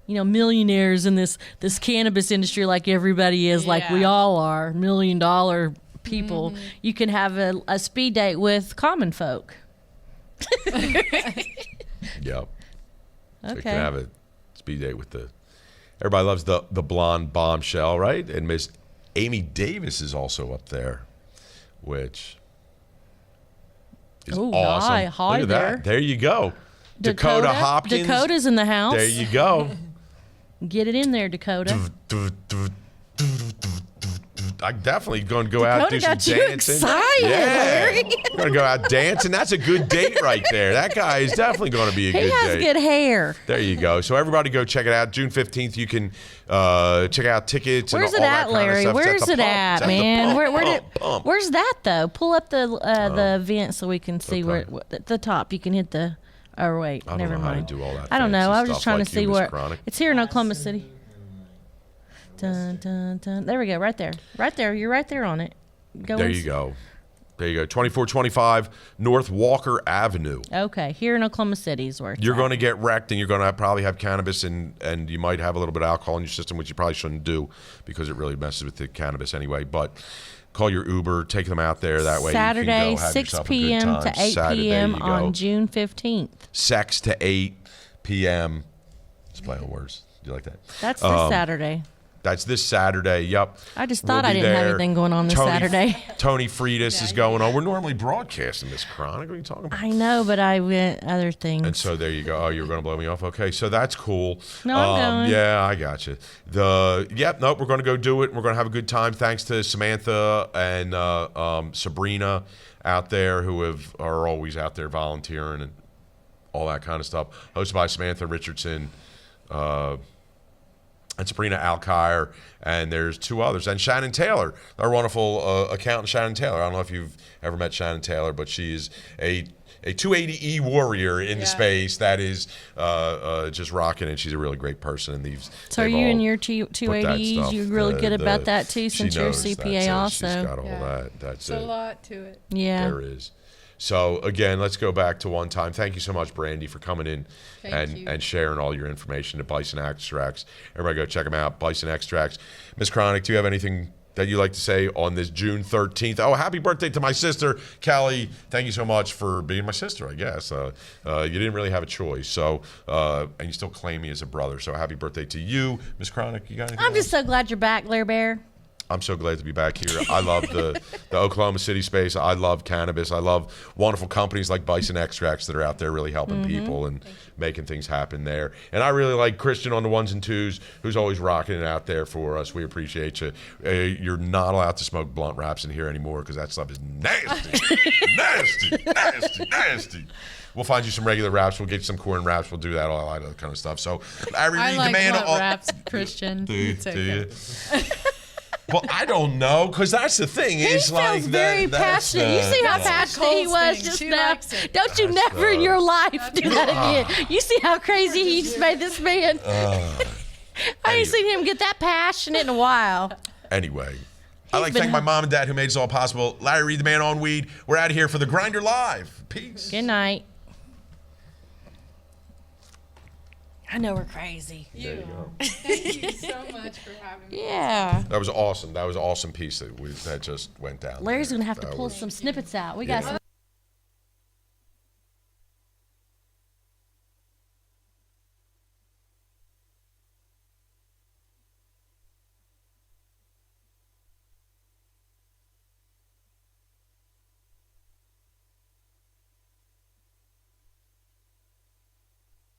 millionaires in this cannabis industry like everybody is, like we Yeah. all are, $1 million people. You can have a speed date with common folk. yep. So you Okay. can have a speed date with everybody loves the blonde bombshell, right? And Miss Amy Davis is also up there, which is Ooh, awesome. hi Look at there. that. There you go. Dakota Hopkins. Dakota's in the house. There you go. Get it in there, Dakota. I'm definitely going to go out and do Dakota some got you dancing. excited, Larry. I'm going to go out dancing. That's a good date right there. That guy is definitely going to be a He good has date. good hair. There you go. So everybody go check it out. June 15th, you can check out tickets Where's and it all that at, kind Larry? of stuff. Where's It's it the at, Pump. It's the man? Pump, Pump. Where's that though? Pull up the event so we can see where at the top. You can hit the. Oh wait, I don't never know how to mind. do all that I don't know. fancy I was just stuff trying like to see you, Miss where Chronic. it's here in Oklahoma City. Dun, dun, dun. There we go. Right there. Right there. You're right there on it. Go. There you go. There you go. 2425 North Walker Avenue. Okay, here in Oklahoma City is where it's You're at. going to get wrecked, and you're going to probably have cannabis, and you might have a little bit of alcohol in your system, which you probably shouldn't do because it really messes with the cannabis anyway. But call your Uber, take them out there. That way Saturday, you can go have 6 yourself a good p.m. time. to 8 Saturday, p.m. you go. on June 15th. 6 to 8 p.m. Let's play on words. Do you like that? That's this Saturday. That's this Saturday. Yep. I just We'll thought I be didn't have there. anything going on this Saturday. Tony Friedis is going on. We're normally broadcasting this Chronic. What are you talking about? I know, but I went other things. And so there you go. Oh, you were going to blow me off. Okay, so that's cool. No, I'm going. Yeah, I got you. Nope, we're going to go do it. We're going to have a good time. Thanks to Samantha and Sabrina out there who are always out there volunteering and all that kind of stuff. Hosted by Samantha Richardson. And Sabrina Alkire, and there's two others. And Shannon Taylor, our wonderful accountant, Shannon Taylor. I don't know if you've ever met Shannon Taylor, but she's a 280E warrior in the space that is just rocking, and she's a really great person. And So are you and your 280s, you really good about that too, since you're a CPA also? She's got all Yeah. that. That's There's it. a lot to it. Yeah. There is. So again, let's go back to one time. Thank you so much, Brandy, for coming in Thank you. and sharing all your information to Bison Extracts. Everybody go check them out, Bison Extracts. Miss Chronic, do you have anything that you'd like to say on this June 13th? Oh, happy birthday to my sister, Kelly. Thank you so much for being my sister, I guess. You didn't really have a choice. So, and you still claim me as a brother. So happy birthday to you. Miss Chronic, you got anything I'm else? just so glad you're back, Larry Bear. I'm so glad to be back here. I love the Oklahoma City space. I love cannabis. I love wonderful companies like Bison Extracts that are out there really helping people and making things happen there. And I really like Christian on the ones and twos, who's always rocking it out there for us. We appreciate you. You're not allowed to smoke blunt wraps in here anymore because that stuff is nasty, nasty. We'll find you some regular wraps. We'll get you some corn wraps. We'll do that, all that other kind of stuff. So I I read like demand blunt all. wraps, Christian. Do you? It's okay. Well, I don't know, because that's the thing. He It's feels like very that's passionate. You see how yeah. passionate he Cole's was thing. just She now? likes it. Don't you never in your life do that again. You see how crazy he just made this man? I ain't seen him get that passionate in a while. Anyway, I'd like to been thank my hel- mom and dad who made this all possible. Larry Reed, the man on weed. We're out of here for the Grinder Live. Peace. Good night. I know we're crazy. There you go. Thank you so much for having me. Yeah. That was awesome. That was an awesome piece that just went down. Larry's there. going to have to That pull was- some snippets out. We got Yeah. some